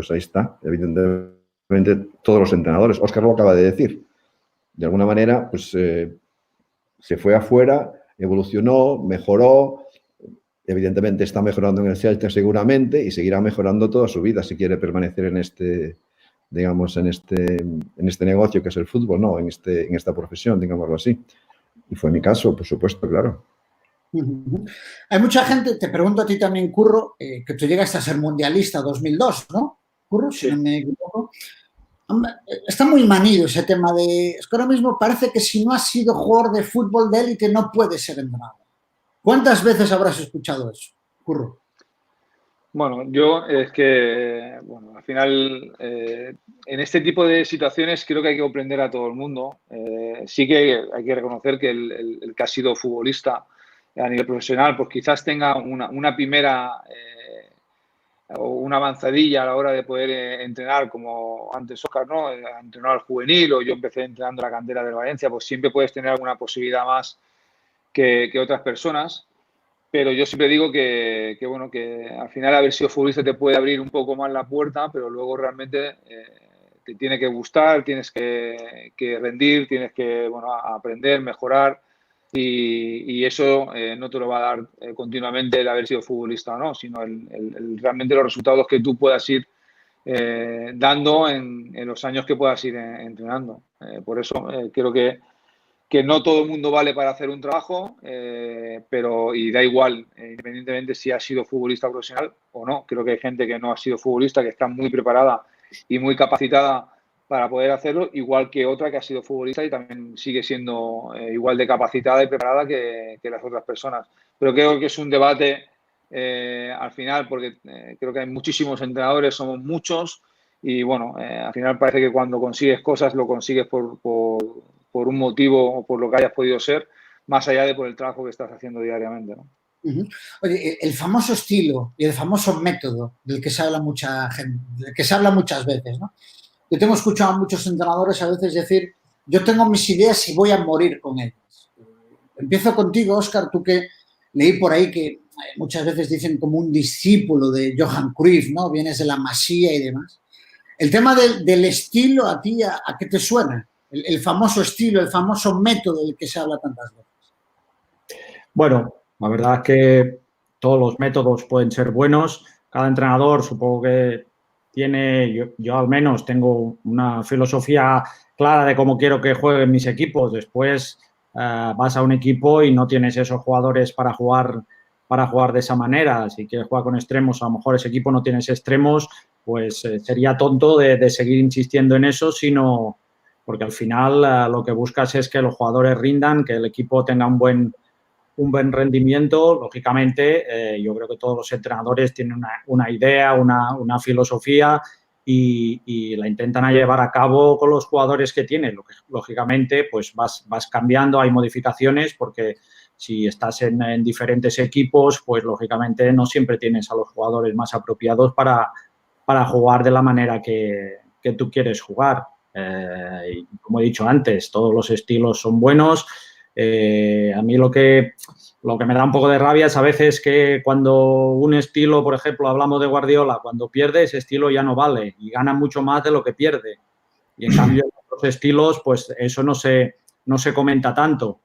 ahí está. Evidentemente, todos los entrenadores. Óscar lo acaba de decir. De alguna manera, pues se fue afuera, evolucionó, mejoró. Evidentemente está mejorando en el Celta seguramente y seguirá mejorando toda su vida si quiere permanecer en este, digamos, en este negocio que es el fútbol, ¿no? En esta profesión, digámoslo así. Y fue mi caso, por supuesto, claro. Hay mucha gente, te pregunto a ti también, Curro, que tú llegaste a ser mundialista 2002, ¿no? Curro, si no me equivoco. Está muy manido ese tema de... Es que ahora mismo parece que si no has sido jugador de fútbol de élite no puedes ser entrenador. ¿Cuántas veces habrás escuchado eso, Curro? Bueno, yo es que, bueno, al final, en este tipo de situaciones creo que hay que comprender a todo el mundo. Sí que hay que reconocer que el que ha sido futbolista a nivel profesional, pues quizás tenga una primera o una avanzadilla a la hora de poder entrenar, como antes Óscar, ¿no? Entrenar al juvenil, o yo empecé entrenando la cantera del Valencia, pues siempre puedes tener alguna posibilidad más que otras personas. Pero yo siempre digo que bueno, que al final haber sido futbolista te puede abrir un poco más la puerta, pero luego realmente te tiene que gustar, tienes que rendir, tienes que, bueno, aprender, mejorar, y eso no te lo va a dar continuamente el haber sido futbolista o no, sino realmente los resultados que tú puedas ir dando en los años que puedas ir entrenando. Por eso creo que que no todo el mundo vale para hacer un trabajo, pero y da igual, independientemente si ha sido futbolista profesional o no. Creo que hay gente que no ha sido futbolista, que está muy preparada y muy capacitada para poder hacerlo, igual que otra que ha sido futbolista y también sigue siendo igual de capacitada y preparada que las otras personas. Pero creo que es un debate al final, porque creo que hay muchísimos entrenadores, somos muchos, y bueno, al final parece que cuando consigues cosas lo consigues por un motivo o por lo que hayas podido ser, más allá de por el trabajo que estás haciendo diariamente, ¿no? Oye, el famoso estilo y el famoso método del que se habla mucha gente, del que se habla muchas veces, ¿no? Yo tengo escuchado a muchos entrenadores a veces decir, yo tengo mis ideas y voy a morir con ellas. Empiezo contigo, Óscar, tú que leí por ahí que muchas veces dicen como un discípulo de Johan Cruyff, ¿no? Vienes de la Masía y demás. El tema del estilo, ¿a ti a qué te suena? El famoso estilo, el famoso método del que se habla tantas veces. Bueno, la verdad es que todos los métodos pueden ser buenos. Cada entrenador supongo que tiene, yo al menos tengo una filosofía clara de cómo quiero que jueguen mis equipos. Después vas a un equipo y no tienes esos jugadores para jugar de esa manera. Si quieres jugar con extremos, a lo mejor ese equipo no tienes extremos, pues sería tonto de seguir insistiendo en eso, sino porque al final lo que buscas es que los jugadores rindan, que el equipo tenga un buen rendimiento. Lógicamente, yo creo que todos los entrenadores tienen una idea, una filosofía y la intentan llevar a cabo con los jugadores que tienen. Lógicamente, pues vas cambiando, hay modificaciones porque si estás en diferentes equipos, pues lógicamente no siempre tienes a los jugadores más apropiados para jugar de la manera que tú quieres jugar. Y como he dicho antes, todos los estilos son buenos. A mí lo que me da un poco de rabia es a veces que cuando un estilo, por ejemplo, hablamos de Guardiola, cuando pierde ese estilo ya no vale y gana mucho más de lo que pierde. Y en cambio en otros estilos, pues eso no se comenta tanto.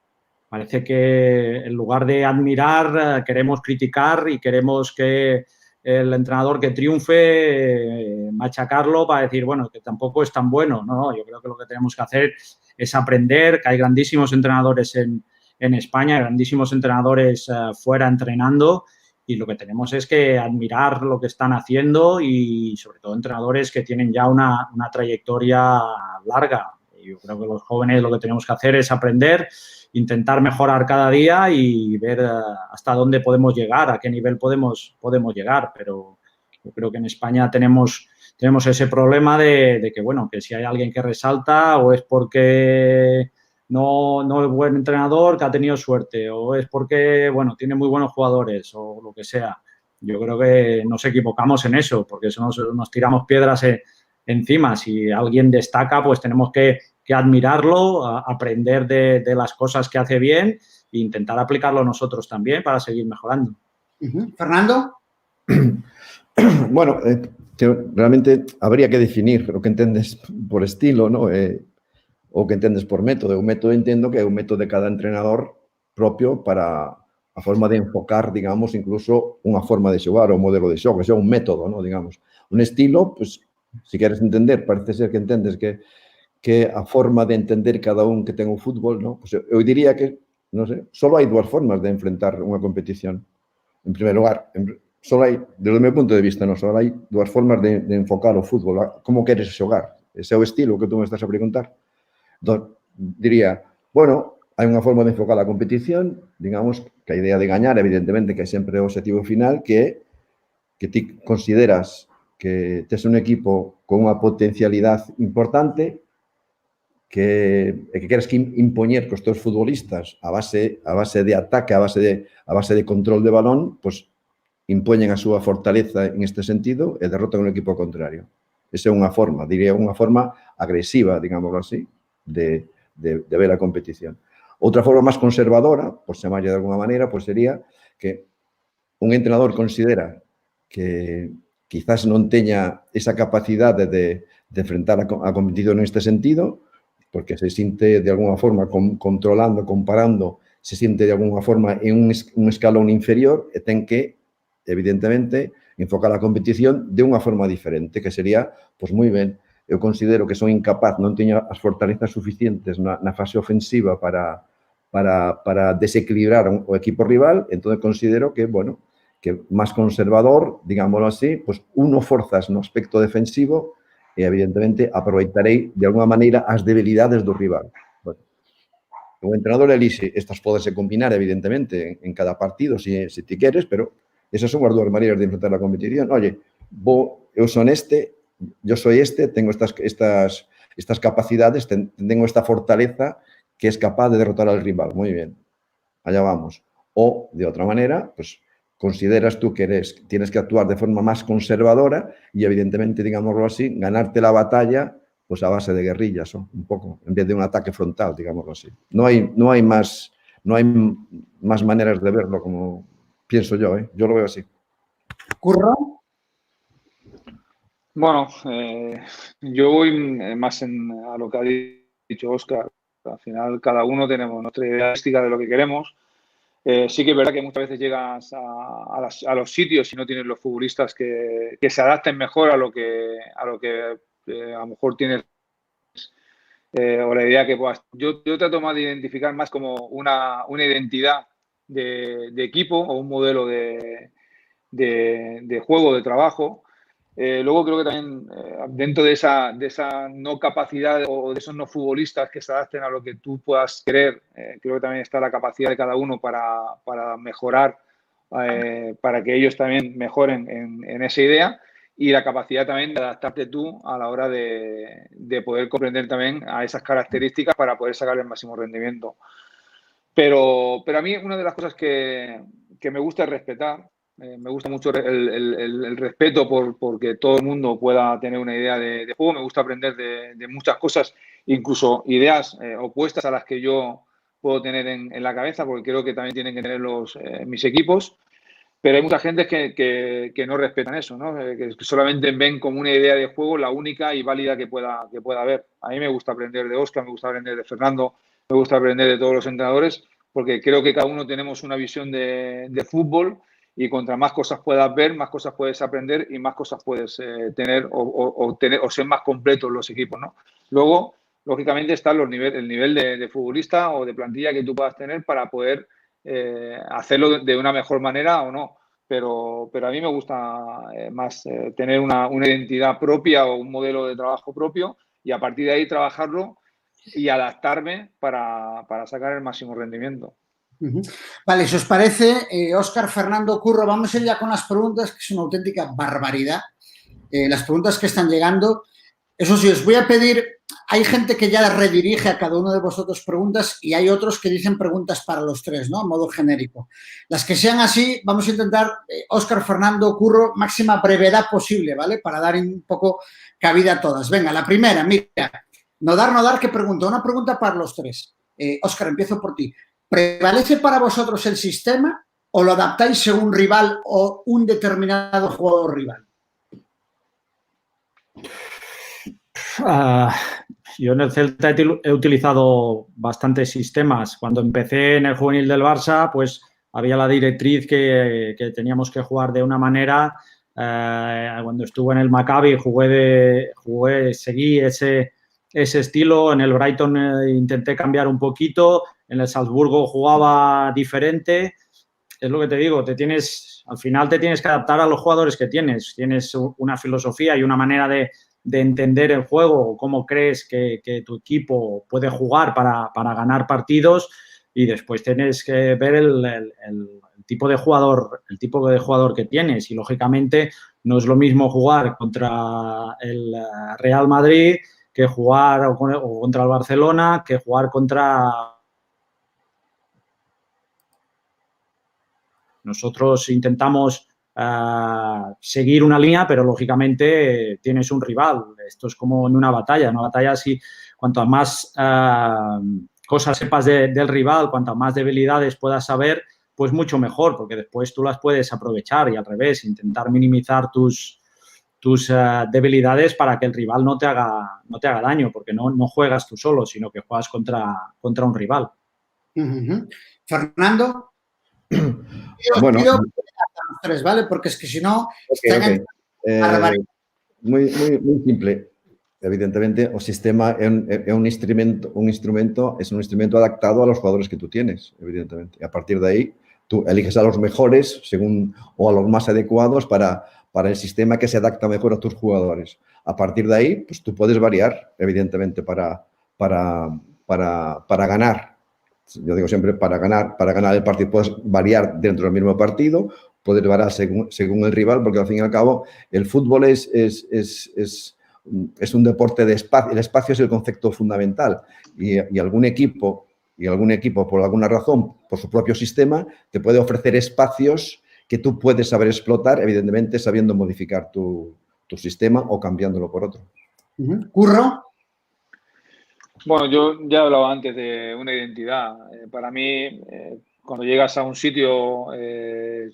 Parece que en lugar de admirar, queremos criticar y queremos que el entrenador que triunfe, machacarlo para decir, bueno, que tampoco es tan bueno. No, yo creo que lo que tenemos que hacer es aprender, que hay grandísimos entrenadores en España, grandísimos entrenadores fuera entrenando, y lo que tenemos es que admirar lo que están haciendo y sobre todo entrenadores que tienen ya una trayectoria larga. Yo creo que los jóvenes lo que tenemos que hacer es aprender, intentar mejorar cada día y ver hasta dónde podemos llegar, a qué nivel podemos llegar. Pero yo creo que en España tenemos ese problema de que, bueno, que si hay alguien que resalta o es porque no es buen entrenador, que ha tenido suerte, o es porque, bueno, tiene muy buenos jugadores o lo que sea. Yo creo que nos equivocamos en eso, porque eso nos tiramos piedras encima. Si alguien destaca, pues tenemos que admirarlo, aprender de las cosas que hace bien e intentar aplicarlo nosotros también para seguir mejorando. ¿Fernando? Bueno, realmente habría que definir lo que entiendes por estilo, ¿no? O que entendes por método. Un método entendo que é un método de cada entrenador propio para a forma de enfocar, digamos, incluso unha forma de xogar ou modelo de xogo. Eso é un método, ¿no? Digamos. Un estilo, pues, si queres entender, parece ser que entendes que a forma de entender cada un que ten o fútbol, ¿no? Pues eu diría que, non sei, só hai dúas formas de enfrentar unha competición. En primeiro lugar, só hai, desde o meu punto de vista, non só hai dúas formas de enfocar o fútbol. Como queres xogar? Ese é o estilo que tú me estás a preguntar. Entón, diría, bueno, hai unha forma de enfocar a competición, digamos, que a idea de gañar, evidentemente, que é sempre o objetivo final, que é que ti consideras que tes un equipo con unha potencialidade importante, que queres que impoñer cos teus futbolistas a base de ataque, a base de control de balón, pois impoñen a súa fortaleza en este sentido e derrotan un equipo contrario. Esa é unha forma, diría unha forma agresiva, digámoslo así, de ver a competición. Outra forma máis conservadora, por chamarlle de alguna maneira, pues sería que un entrenador considera que quizás non teña esa capacidade de enfrentar a competición neste sentido, porque se siente de alguna forma controlando, comparando, se siente de alguna forma en un escalón inferior e ten que, evidentemente, enfocar a competición de unha forma diferente, que sería, pois moi ben, eu considero que son incapaz, non teño as fortalezas suficientes na fase ofensiva para desequilibrar o equipo rival, entón considero que, bueno, que máis conservador, digámoslo así, pues uno forzas no aspecto defensivo e, evidentemente, aproveitarei de alguma maneira as debilidades do rival. Bueno, o entrenador elixe, estas podense combinar, evidentemente, en cada partido, se ti queres, pero esas son as dúas maneiras de enfrentar a competición. Oye, eu son yo soy tengo estas capacidades, tengo esta fortaleza que es capaz de derrotar al rival. Muy bien, allá vamos. O, de otra manera, pues consideras tú que tienes que actuar de forma más conservadora y, evidentemente, digámoslo así, ganarte la batalla pues a base de guerrillas, ¿no? Un poco, en vez de un ataque frontal, digámoslo así. No hay más maneras de verlo, como pienso yo, ¿eh? Yo lo veo así. ¿Curro? Bueno, yo voy más a lo que ha dicho Óscar. Al final, cada uno tenemos nuestra idea de lo que queremos. Sí que es verdad que muchas veces llegas a los sitios y no tienes los futbolistas que se adapten mejor a lo que a lo mejor tienes o la idea que puedas. Yo trato más de identificar más como una identidad de equipo o un modelo de juego, de trabajo. Luego creo que también dentro de esa no capacidad o de esos no futbolistas que se adapten a lo que tú puedas querer, creo que también está la capacidad de cada uno para mejorar, para que ellos también mejoren en esa idea, y la capacidad también de adaptarte tú a la hora de poder comprender también a esas características para poder sacar el máximo rendimiento. Pero a mí una de las cosas que me gusta es respetar. Me gusta mucho el respeto porque todo el mundo pueda tener una idea de juego. Me gusta aprender de muchas cosas, incluso ideas opuestas a las que yo puedo tener en la cabeza, porque creo que también tienen que tener mis equipos. Pero hay mucha gente que no respetan eso, ¿no? Que solamente ven como una idea de juego la única y válida que pueda haber. A mí me gusta aprender de Óscar, me gusta aprender de Fernando, me gusta aprender de todos los entrenadores, porque creo que cada uno tenemos una visión de fútbol, y contra más cosas puedas ver, más cosas puedes aprender y más cosas puedes tener o ser más completos los equipos, ¿no? Luego, lógicamente, está el nivel de futbolista o de plantilla que tú puedas tener para poder hacerlo de una mejor manera o no. Pero a mí me gusta más tener una identidad propia o un modelo de trabajo propio, y a partir de ahí trabajarlo y adaptarme para sacar el máximo rendimiento. Vale, si os parece, Óscar, Fernando, Curro, vamos a ir ya con las preguntas, que es una auténtica barbaridad. Las preguntas que están llegando. Eso sí, os voy a pedir, hay gente que ya redirige a cada uno de vosotros preguntas y hay otros que dicen preguntas para los tres, ¿no? A modo genérico. Las que sean así, vamos a intentar, Óscar, Fernando, Curro, máxima brevedad posible, ¿vale? Para dar un poco cabida a todas. Venga, la primera, mira, no dar, ¿qué pregunta? Una pregunta para los tres. Óscar, empiezo por ti. ¿Prevalece para vosotros el sistema o lo adaptáis según rival o un determinado jugador rival? Yo en el Celta he utilizado bastantes sistemas. Cuando empecé en el juvenil del Barça, pues había la directriz que teníamos que jugar de una manera. Cuando estuve en el Maccabi seguí ese estilo. En el Brighton intenté cambiar un poquito. En el Salzburgo jugaba diferente. Es lo que te digo, al final te tienes que adaptar a los jugadores que tienes. Tienes una filosofía y una manera de entender el juego, cómo crees que tu equipo puede jugar para ganar partidos, y después tienes que ver el tipo de jugador que tienes, y lógicamente no es lo mismo jugar contra el Real Madrid que jugar o contra el Barcelona, que jugar contra... Nosotros intentamos seguir una línea, pero lógicamente tienes un rival. Esto es como en una batalla. En una batalla, sí, cuanto más cosas sepas del rival, cuantas más debilidades puedas saber, pues mucho mejor, porque después tú las puedes aprovechar, y al revés, intentar minimizar tus debilidades para que el rival no te haga daño, porque no juegas tú solo, sino que juegas contra un rival. Fernando. Bueno, pido los tres, ¿vale? Porque es que si no... Muy simple. evidentemente, o sistema é un instrumento adaptado a los jugadores que tú tienes, evidentemente. Y a partir de ahí, tú eliges a los mejores según, o a los más adecuados para el sistema que se adapta mejor a tus jugadores. A partir de ahí, pues tú puedes variar, evidentemente, para ganar. Yo digo siempre, para ganar el partido puedes variar dentro del mismo partido, puedes variar según el rival, porque al fin y al cabo el fútbol es un deporte de espacio. El espacio es el concepto fundamental y algún equipo, por alguna razón, por su propio sistema, te puede ofrecer espacios que tú puedes saber explotar, evidentemente sabiendo modificar tu sistema o cambiándolo por otro. ¿Curro? Bueno, yo ya he hablado antes de una identidad. Para mí, cuando llegas a un sitio,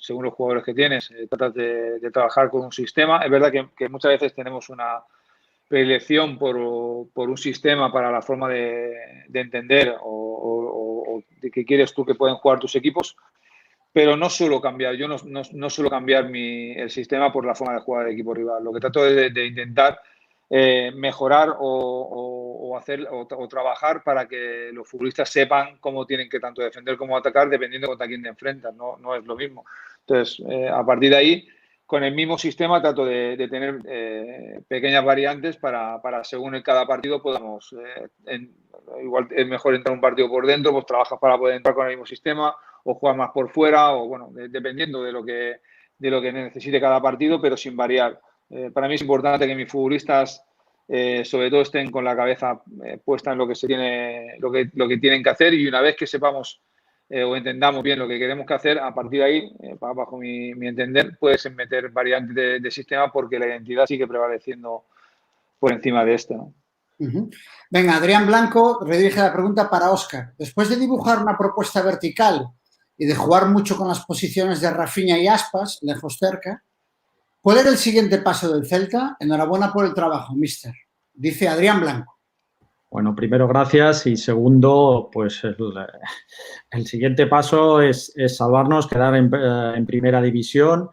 según los jugadores que tienes, tratas de trabajar con un sistema. Es verdad que muchas veces tenemos una predilección por un sistema para la forma de entender o de qué quieres tú que pueden jugar tus equipos, pero no suelo cambiar. Yo no suelo cambiar el sistema por la forma de jugar del equipo rival. Lo que trato de intentar mejorar o trabajar para que los futbolistas sepan cómo tienen que tanto defender como atacar dependiendo contra quién te enfrentas. No es lo mismo. Entonces, a partir de ahí, con el mismo sistema trato de tener pequeñas variantes para según en cada partido podamos, igual es mejor entrar un partido por dentro, pues trabajas para poder entrar con el mismo sistema o jugar más por fuera o bueno, dependiendo de lo que necesite cada partido, pero sin variar. Para mí es importante que mis futbolistas sobre todo estén con la cabeza puesta en lo que tienen que hacer, y una vez que sepamos o entendamos bien lo que queremos que hacer, a partir de ahí, bajo mi entender, puedes meter variantes de sistema porque la identidad sigue prevaleciendo por encima de esto, ¿no? Venga, Adrián Blanco redirige la pregunta para Óscar. Después de dibujar una propuesta vertical y de jugar mucho con las posiciones de Rafinha y Aspas, lejos cerca, ¿cuál era el siguiente paso del Celta? Enhorabuena por el trabajo, mister. Dice Adrián Blanco. Bueno, primero, gracias. Y segundo, pues el siguiente paso es salvarnos, quedar en primera división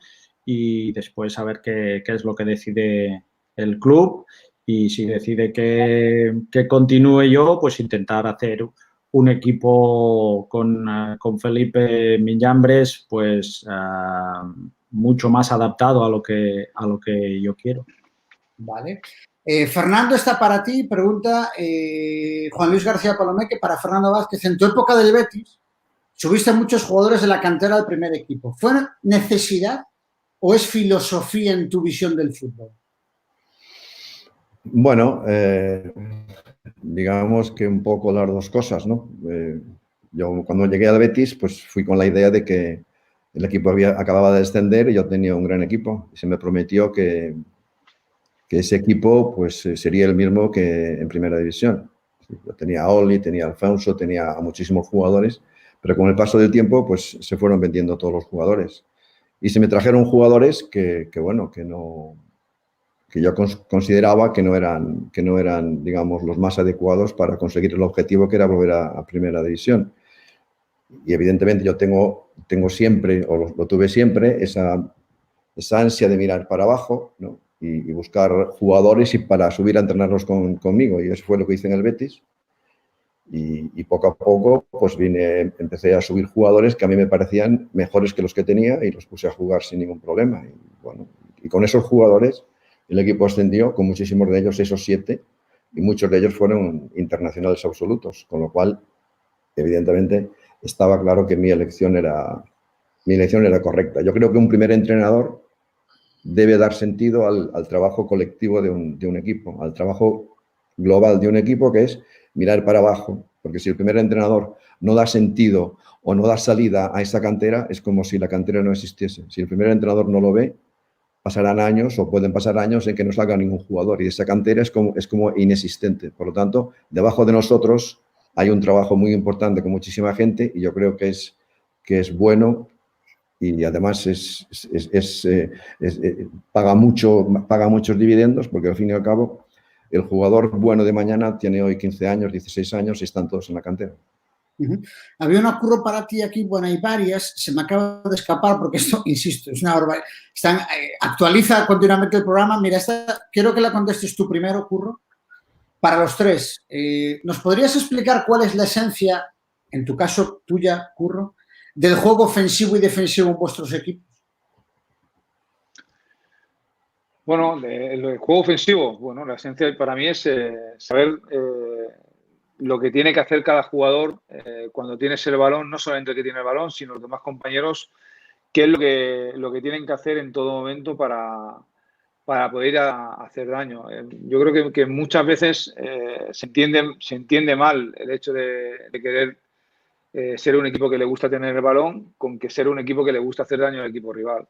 y después a ver qué es lo que decide el club. Y si decide que continúe yo, pues intentar hacer un equipo con Felipe Miñambres, pues mucho más adaptado a lo que yo quiero. Vale. Fernando está para ti, pregunta Juan Luis García Palomeque para Fernando Vázquez. En tu época del Betis, subiste muchos jugadores de la cantera del primer equipo. ¿Fue necesidad o es filosofía en tu visión del fútbol? Bueno, digamos que un poco las dos cosas, ¿no? Yo cuando llegué al Betis, pues fui con la idea de que el equipo acababa de descender y yo tenía un gran equipo. Y se me prometió que ese equipo pues sería el mismo que en primera división. Yo tenía a Oli, tenía a Alfonso, tenía a muchísimos jugadores, pero con el paso del tiempo pues se fueron vendiendo todos los jugadores. Y se me trajeron jugadores que yo consideraba que no eran, digamos, los más adecuados para conseguir el objetivo que era volver a primera división. Y evidentemente yo tengo siempre, o lo tuve siempre, esa ansia de mirar para abajo, ¿no? Y buscar jugadores y para subir a entrenarlos conmigo. Y eso fue lo que hice en el Betis. Y poco a poco pues empecé a subir jugadores que a mí me parecían mejores que los que tenía y los puse a jugar sin ningún problema. Y con esos jugadores el equipo ascendió, con muchísimos de ellos, 6 o 7, y muchos de ellos fueron internacionales absolutos, con lo cual, evidentemente, estaba claro que mi elección era correcta. Yo creo que un primer entrenador debe dar sentido al trabajo colectivo de un equipo, al trabajo global de un equipo, que es mirar para abajo, porque si el primer entrenador no da sentido o no da salida a esa cantera, es como si la cantera no existiese. Si el primer entrenador no lo ve, pasarán años o pueden pasar años en que no salga ningún jugador y esa cantera es como inexistente. Por lo tanto, debajo de nosotros hay un trabajo muy importante con muchísima gente y yo creo que es bueno y además paga muchos dividendos, porque al fin y al cabo el jugador bueno de mañana tiene hoy 15 años, 16 años y están todos en la cantera. Había una curro para ti aquí, bueno, hay varias, se me acaba de escapar porque esto, insisto, es una barbaridad. Actualiza continuamente el programa. Mira, esta quiero que la contestes tú primero, Curro. para los tres, ¿nos podrías explicar cuál es la esencia, en tu caso tuya, Curro, del juego ofensivo y defensivo en vuestros equipos? Bueno, el juego ofensivo, bueno, la esencia para mí es saber lo que tiene que hacer cada jugador cuando tienes el balón, no solamente el que tiene el balón, sino los demás compañeros, qué es lo que tienen que hacer en todo momento para poder ir a hacer daño. Yo creo que muchas veces se entiende mal el hecho de querer ser un equipo que le gusta tener el balón con que ser un equipo que le gusta hacer daño al equipo rival.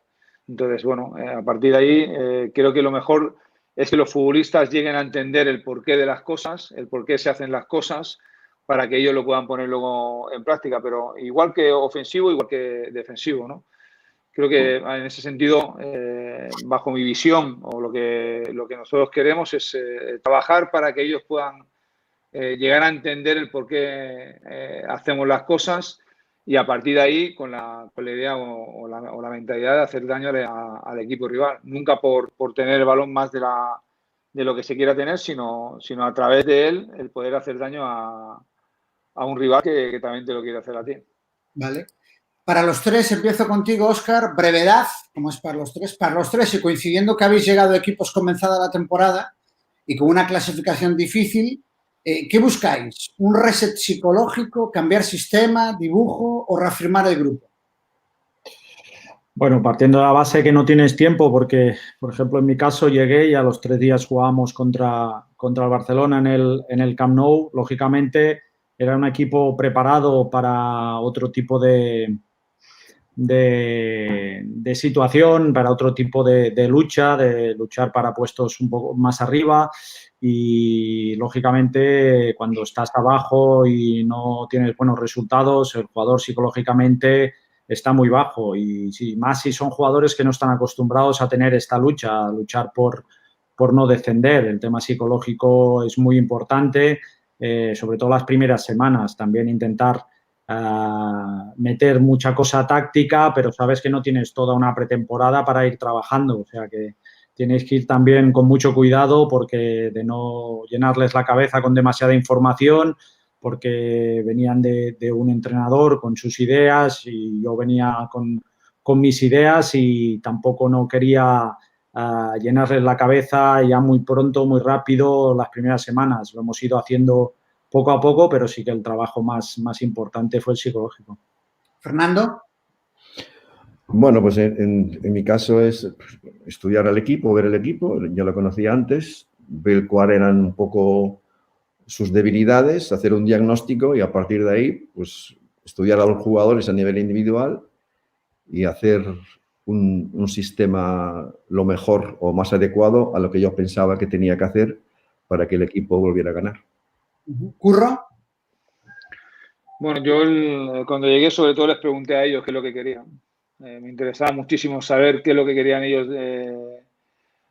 Entonces, bueno, a partir de ahí creo que lo mejor es que los futbolistas lleguen a entender el porqué de las cosas, el porqué se hacen las cosas, para que ellos lo puedan poner luego en práctica. Pero igual que ofensivo, igual que defensivo, ¿no? Creo que en ese sentido, bajo mi visión, o lo que nosotros queremos es trabajar para que ellos puedan llegar a entender el por qué hacemos las cosas, y a partir de ahí con la idea o la mentalidad de hacer daño al equipo rival. Nunca por tener el balón más de lo que se quiera tener, sino a través de él el poder hacer daño a un rival que también te lo quiere hacer a ti. Vale. Para los tres, empiezo contigo, Óscar. Brevedad, como es para los tres. Para los tres, y coincidiendo que habéis llegado a equipos comenzada la temporada y con una clasificación difícil, ¿qué buscáis? ¿Un reset psicológico, cambiar sistema, dibujo o reafirmar el grupo? Bueno, partiendo de la base que no tienes tiempo, porque, por ejemplo, en mi caso llegué y a los 3 días jugábamos contra el Barcelona en el Camp Nou. Lógicamente, era un equipo preparado para otro tipo de situación, para otro tipo de luchar para puestos un poco más arriba, y lógicamente cuando estás abajo y no tienes buenos resultados, el jugador psicológicamente está muy bajo, y más si son jugadores que no están acostumbrados a tener esta lucha, a luchar por no descender. El tema psicológico es muy importante, sobre todo las primeras semanas. También intentar meter mucha cosa táctica, pero sabes que no tienes toda una pretemporada para ir trabajando, o sea que tienes que ir también con mucho cuidado, porque de no llenarles la cabeza con demasiada información, porque venían de un entrenador con sus ideas y yo venía con mis ideas, y tampoco no quería llenarles la cabeza ya muy pronto, muy rápido las primeras semanas. Lo hemos ido haciendo poco a poco, pero sí que el trabajo más importante fue el psicológico. Fernando. Bueno, pues en mi caso es estudiar al equipo, ver el equipo. Ya lo conocía antes, ver cuáles eran un poco sus debilidades, hacer un diagnóstico y a partir de ahí, pues estudiar a los jugadores a nivel individual y hacer un sistema lo mejor o más adecuado a lo que yo pensaba que tenía que hacer para que el equipo volviera a ganar. ¿Curro? Bueno, yo cuando llegué sobre todo les pregunté a ellos qué es lo que querían. Me interesaba muchísimo saber qué es lo que querían ellos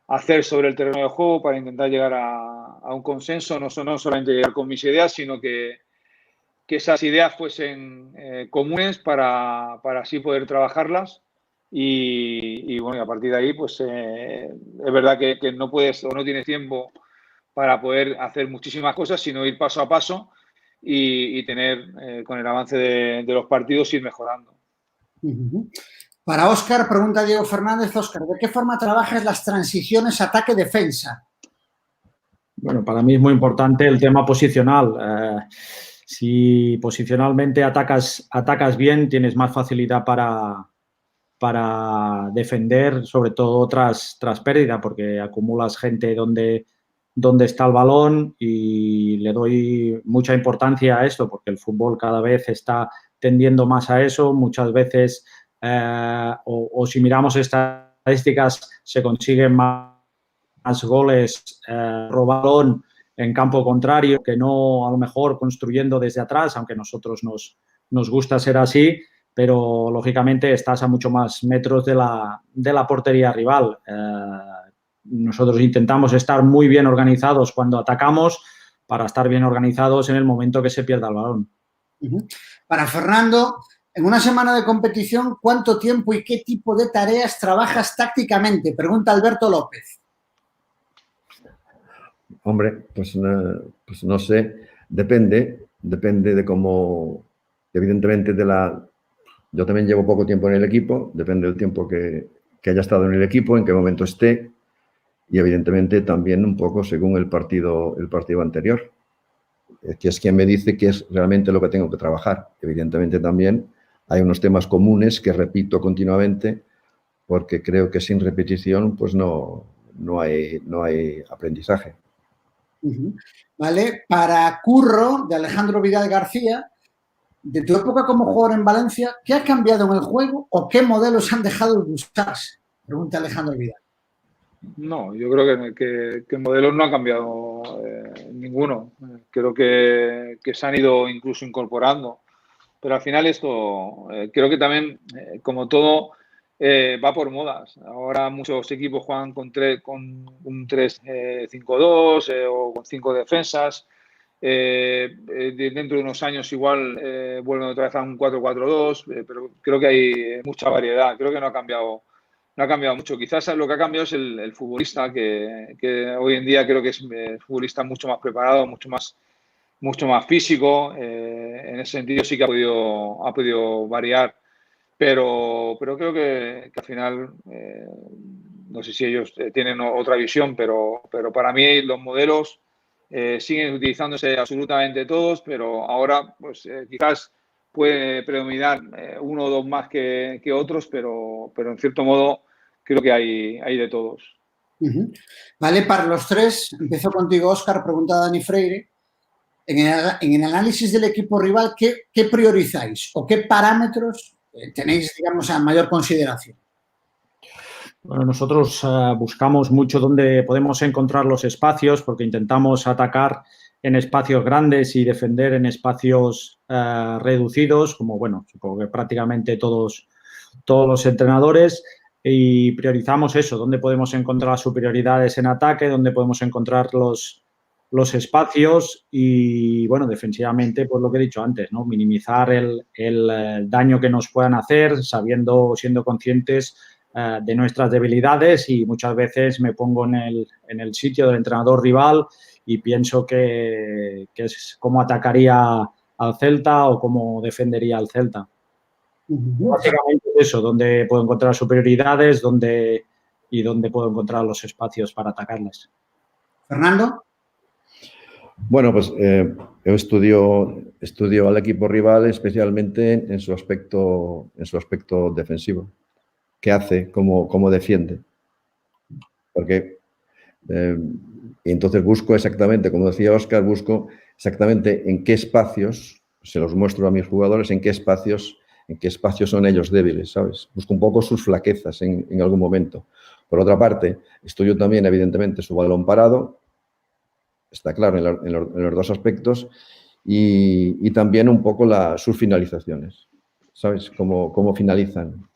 hacer sobre el terreno de juego para intentar llegar a un consenso, no solamente llegar con mis ideas, sino que esas ideas fuesen comunes para así poder trabajarlas. Y bueno, y a partir de ahí, pues es verdad que no puedes o no tienes tiempo para poder hacer muchísimas cosas, sino ir paso a paso y tener, con el avance de los partidos, ir mejorando. Para Óscar, pregunta Diego Fernández. Óscar, ¿de qué forma trabajas las transiciones ataque-defensa? Bueno, para mí es muy importante el tema posicional. Si posicionalmente atacas bien, tienes más facilidad para defender, sobre todo tras pérdida, porque acumulas gente donde está el balón, y le doy mucha importancia a esto porque el fútbol cada vez está tendiendo más a eso. Muchas veces, o si miramos estadísticas, se consiguen más goles robando en campo contrario que no a lo mejor construyendo desde atrás, aunque a nosotros nos gusta ser así, pero lógicamente estás a mucho más metros de la portería rival. Nosotros intentamos estar muy bien organizados cuando atacamos para estar bien organizados en el momento que se pierda el balón. Para Fernando, en una semana de competición, ¿cuánto tiempo y qué tipo de tareas trabajas tácticamente? Pregunta Alberto López. Hombre, pues no sé, depende de cómo, evidentemente yo también llevo poco tiempo en el equipo, depende del tiempo que haya estado en el equipo, en qué momento esté, y evidentemente también un poco según el partido anterior, que es quien me dice que es realmente lo que tengo que trabajar. Evidentemente también hay unos temas comunes que repito continuamente, porque creo que sin repetición pues no hay aprendizaje. Vale, para Curro, de Alejandro Vidal García, de tu época como jugador en Valencia, ¿qué ha cambiado en el juego o qué modelos han dejado de usarse? Pregunta Alejandro Vidal. No, yo creo que modelos no ha cambiado ninguno. Creo que se han ido incluso incorporando. Pero al final esto, creo que también, como todo, va por modas. Ahora muchos equipos juegan con un 3-5-2 o con 5 defensas. Dentro de unos años igual vuelven otra vez a un 4-4-2, pero creo que hay mucha variedad. Creo que no ha cambiado mucho. Quizás lo que ha cambiado es el futbolista, que hoy en día creo que es un futbolista mucho más preparado, mucho más físico. En ese sentido sí que ha podido variar, pero creo que al final, no sé si ellos tienen otra visión, pero para mí los modelos siguen utilizándose absolutamente todos, pero ahora pues quizás puede predominar uno o dos más que otros, pero en cierto modo creo que hay de todos. Vale, para los tres, empiezo contigo, Óscar, pregunta Dani Freire. En el análisis del equipo rival, ¿qué priorizáis o qué parámetros tenéis, digamos, a mayor consideración? Bueno, nosotros buscamos mucho dónde podemos encontrar los espacios porque intentamos atacar en espacios grandes y defender en espacios reducidos, como, bueno, supongo que prácticamente todos los entrenadores, y priorizamos eso, dónde podemos encontrar superioridades en ataque, dónde podemos encontrar los espacios y, bueno, defensivamente, pues lo que he dicho antes, ¿no? Minimizar el daño que nos puedan hacer, siendo conscientes de nuestras debilidades, y muchas veces me pongo en el sitio del entrenador rival y pienso que es cómo atacaría al Celta o cómo defendería al Celta. Básicamente eso, donde puedo encontrar superioridades y dónde puedo encontrar los espacios para atacarles. Fernando. Bueno, pues yo estudio al equipo rival especialmente en su aspecto defensivo. ¿Qué hace? ¿Cómo defiende? Porque y entonces busco exactamente, como decía Óscar, busco exactamente en qué espacios, se los muestro a mis jugadores, en qué espacios son ellos débiles, ¿sabes? Busco un poco sus flaquezas en algún momento. Por otra parte, estudio también, evidentemente, su balón parado, está claro, en los dos aspectos, y también un poco sus finalizaciones, ¿sabes? Cómo finalizan.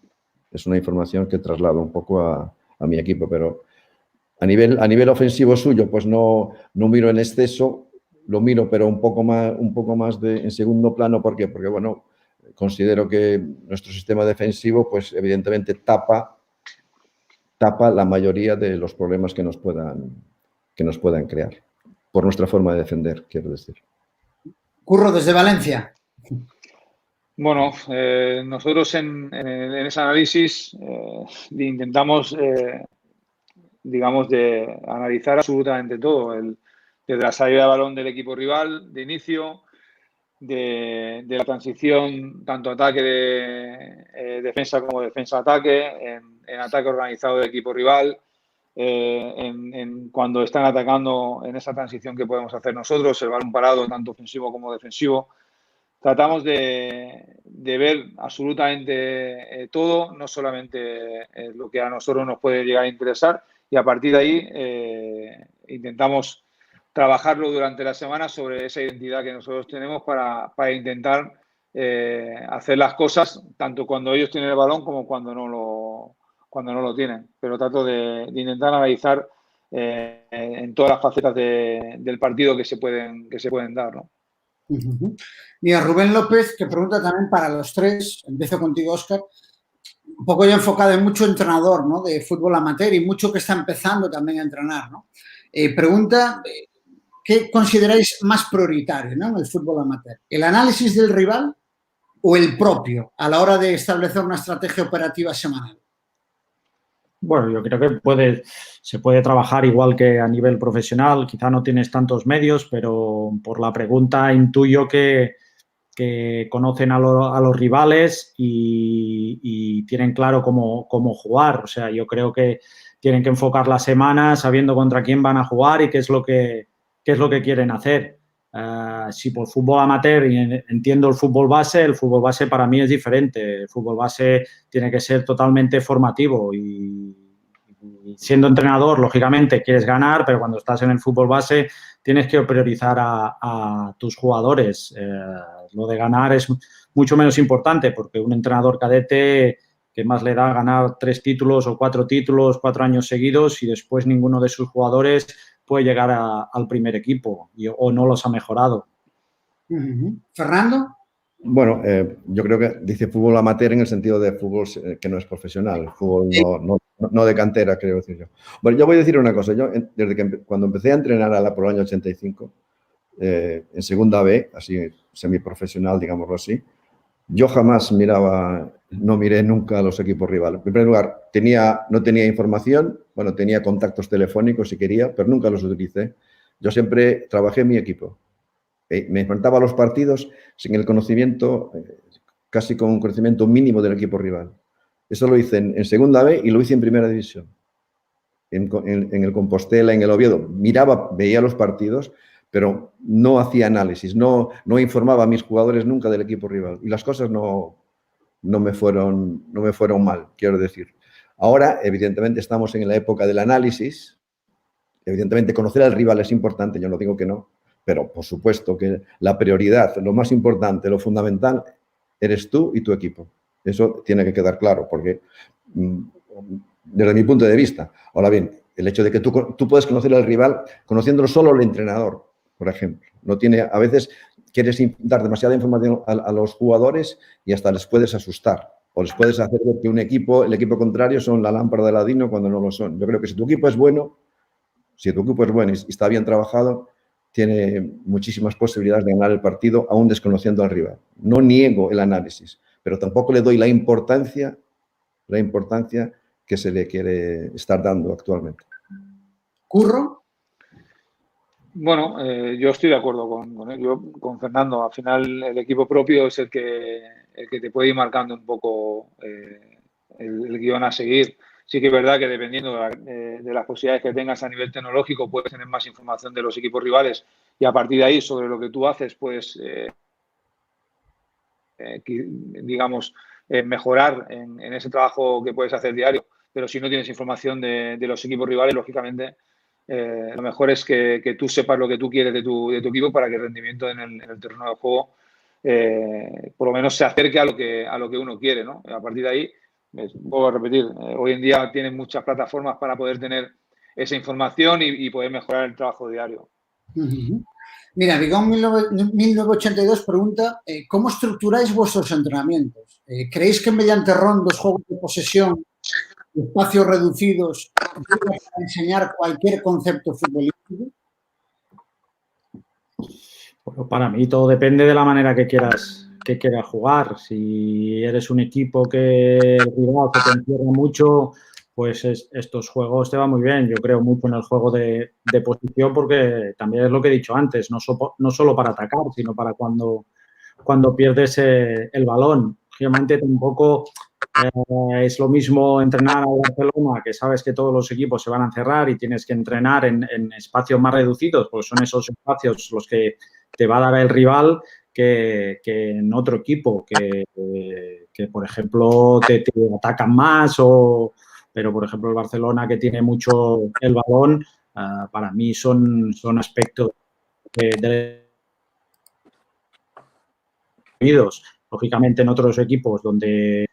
Es una información que traslado un poco a mi equipo, pero a nivel ofensivo suyo, pues no miro en exceso, lo miro, pero un poco más en segundo plano. ¿Por qué? Porque, bueno, considero que nuestro sistema defensivo, pues evidentemente tapa la mayoría de los problemas que nos puedan crear, por nuestra forma de defender, quiero decir. Curro, desde Valencia. Bueno, nosotros en ese análisis intentamos, digamos, de analizar absolutamente todo, desde la salida de balón del equipo rival, de inicio, de la transición, tanto ataque de defensa como defensa-ataque, en ataque organizado del equipo rival, cuando están atacando, en esa transición que podemos hacer nosotros, el balón parado, tanto ofensivo como defensivo. Tratamos de ver absolutamente todo, no solamente lo que a nosotros nos puede llegar a interesar, y a partir de ahí intentamos trabajarlo durante la semana sobre esa identidad que nosotros tenemos para intentar hacer las cosas tanto cuando ellos tienen el balón como cuando no lo tienen. Pero trato de intentar analizar en todas las facetas del partido que se pueden dar, ¿no? Mira, Rubén López, que pregunta también para los tres, empiezo contigo, Óscar, un poco ya enfocado en mucho entrenador, ¿no?, de fútbol amateur y mucho que está empezando también a entrenar, ¿no? Pregunta, ¿qué consideráis más prioritario, ¿no?, en el fútbol amateur? ¿El análisis del rival o el propio a la hora de establecer una estrategia operativa semanal? Bueno, yo creo que se puede trabajar igual que a nivel profesional. Quizá no tienes tantos medios, pero por la pregunta intuyo que conocen a los rivales y tienen claro cómo jugar. O sea, yo creo que tienen que enfocar la semana sabiendo contra quién van a jugar y qué es lo que quieren hacer. Si por fútbol amateur entiendo el fútbol base para mí es diferente. El fútbol base tiene que ser totalmente formativo y siendo entrenador, lógicamente, quieres ganar, pero cuando estás en el fútbol base tienes que priorizar a tus jugadores. Lo de ganar es mucho menos importante porque un entrenador cadete que más le da ganar 3 títulos o 4 títulos 4 años seguidos y después ninguno de sus jugadores puede llegar al primer equipo o no los ha mejorado. ¿Fernando? Bueno, yo creo que dice fútbol amateur en el sentido de fútbol que no es profesional, fútbol no de cantera, creo decir yo. Bueno, yo voy a decir una cosa. Yo, desde que cuando empecé a entrenar por el año 85, en segunda B, así semiprofesional, digámoslo así, yo jamás no miré nunca a los equipos rivales. En primer lugar, no tenía información, bueno, tenía contactos telefónicos si quería, pero nunca los utilicé. Yo siempre trabajé en mi equipo. Me enfrentaba a los partidos sin el conocimiento, casi con un conocimiento mínimo del equipo rival. Eso lo hice en segunda B y lo hice en primera división. En el Compostela, en el Oviedo, veía los partidos, pero no hacía análisis, no informaba a mis jugadores nunca del equipo rival. Y las cosas no me fueron mal, quiero decir. Ahora, evidentemente, estamos en la época del análisis. Evidentemente, conocer al rival es importante, yo no digo que no, pero por supuesto que la prioridad, lo más importante, lo fundamental, eres tú y tu equipo. Eso tiene que quedar claro, porque desde mi punto de vista, ahora bien, el hecho de que tú puedes conocer al rival conociéndolo solo el entrenador, por ejemplo. A veces quieres dar demasiada información a los jugadores y hasta les puedes asustar. O les puedes hacer ver que el equipo contrario son la lámpara de Aladino cuando no lo son. Yo creo que si tu equipo es bueno y está bien trabajado, tiene muchísimas posibilidades de ganar el partido aún desconociendo al rival. No niego el análisis, pero tampoco le doy la importancia que se le quiere estar dando actualmente. ¿Curro? Bueno, yo estoy de acuerdo con Fernando. Al final, el equipo propio es el que te puede ir marcando un poco el guión a seguir. Sí que es verdad que dependiendo de las posibilidades que tengas a nivel tecnológico, puedes tener más información de los equipos rivales y a partir de ahí, sobre lo que tú haces, puedes, digamos, mejorar en ese trabajo que puedes hacer diario. Pero si no tienes información de los equipos rivales, lógicamente, lo mejor es que tú sepas lo que tú quieres de tu equipo para que el rendimiento en el terreno de juego por lo menos se acerque a lo que uno quiere, ¿no? A partir de ahí, vuelvo a repetir, hoy en día tienen muchas plataformas para poder tener esa información y poder mejorar el trabajo diario. Mira, Bigón 1982 pregunta, ¿cómo estructuráis vuestros entrenamientos? ¿Creéis que mediante rondos, juegos de posesión, espacios reducidos, para enseñar cualquier concepto futbolístico? Bueno, para mí todo depende de la manera que quieras jugar. Si eres un equipo que el rival te encierra mucho, pues estos juegos te van muy bien. Yo creo mucho en el juego de posición porque también es lo que he dicho antes, no solo para atacar, sino para cuando pierdes el balón. Obviamente tampoco es lo mismo entrenar a Barcelona, que sabes que todos los equipos se van a encerrar y tienes que entrenar en espacios más reducidos, pues son esos espacios los que te va a dar el rival que en otro equipo, que por ejemplo te atacan más, pero por ejemplo el Barcelona que tiene mucho el balón, para mí son aspectos de lógicamente en otros equipos donde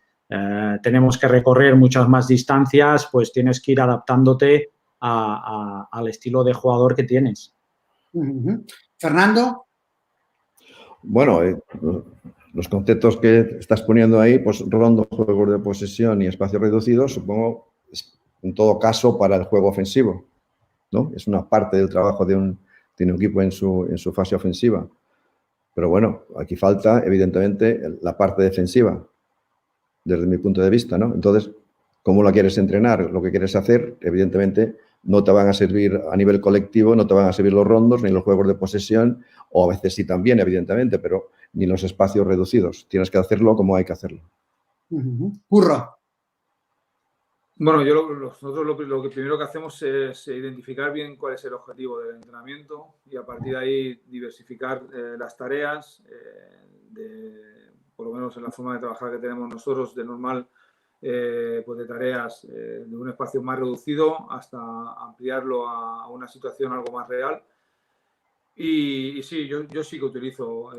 tenemos que recorrer muchas más distancias, pues tienes que ir adaptándote al estilo de jugador que tienes. Fernando. Bueno, los conceptos que estás poniendo ahí, pues rondos, juegos de posesión y espacios reducidos, supongo, en todo caso, para el juego ofensivo, ¿no? Es una parte del trabajo de un tiene un equipo en su fase ofensiva. Pero bueno, aquí falta, evidentemente, la parte defensiva, desde mi punto de vista, ¿no? Entonces, ¿cómo la quieres entrenar? Lo que quieres hacer, evidentemente, no te van a servir a nivel colectivo, no te van a servir los rondos, ni los juegos de posesión, o a veces sí también, evidentemente, pero ni los espacios reducidos. Tienes que hacerlo como hay que hacerlo. Curro. Bueno, nosotros lo que primero que hacemos es identificar bien cuál es el objetivo del entrenamiento y a partir de ahí diversificar las tareas, por lo menos en la forma de trabajar que tenemos nosotros, de normal, pues de tareas de un espacio más reducido hasta ampliarlo a una situación algo más real. Y sí, yo sí que utilizo,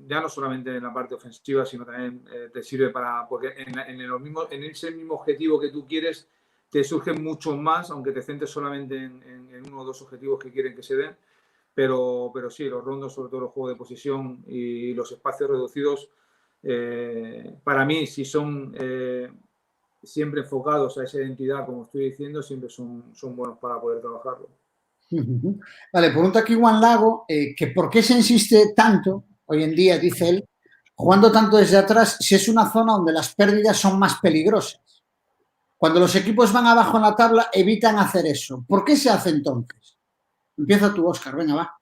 ya no solamente en la parte ofensiva, sino también te sirve porque en ese mismo objetivo que tú quieres, te surgen muchos más, aunque te centres solamente en uno o dos objetivos que quieren que se den. Pero sí, los rondos, sobre todo los juegos de posición y los espacios reducidos, para mí, si son siempre enfocados a esa identidad, como estoy diciendo, siempre son buenos para poder trabajarlo. Vale, pregunta aquí Juan Lago, que por qué se insiste tanto, hoy en día, dice él, jugando tanto desde atrás, si es una zona donde las pérdidas son más peligrosas. Cuando los equipos van abajo en la tabla, evitan hacer eso. ¿Por qué se hace entonces? Empieza tú, Óscar, venga, va.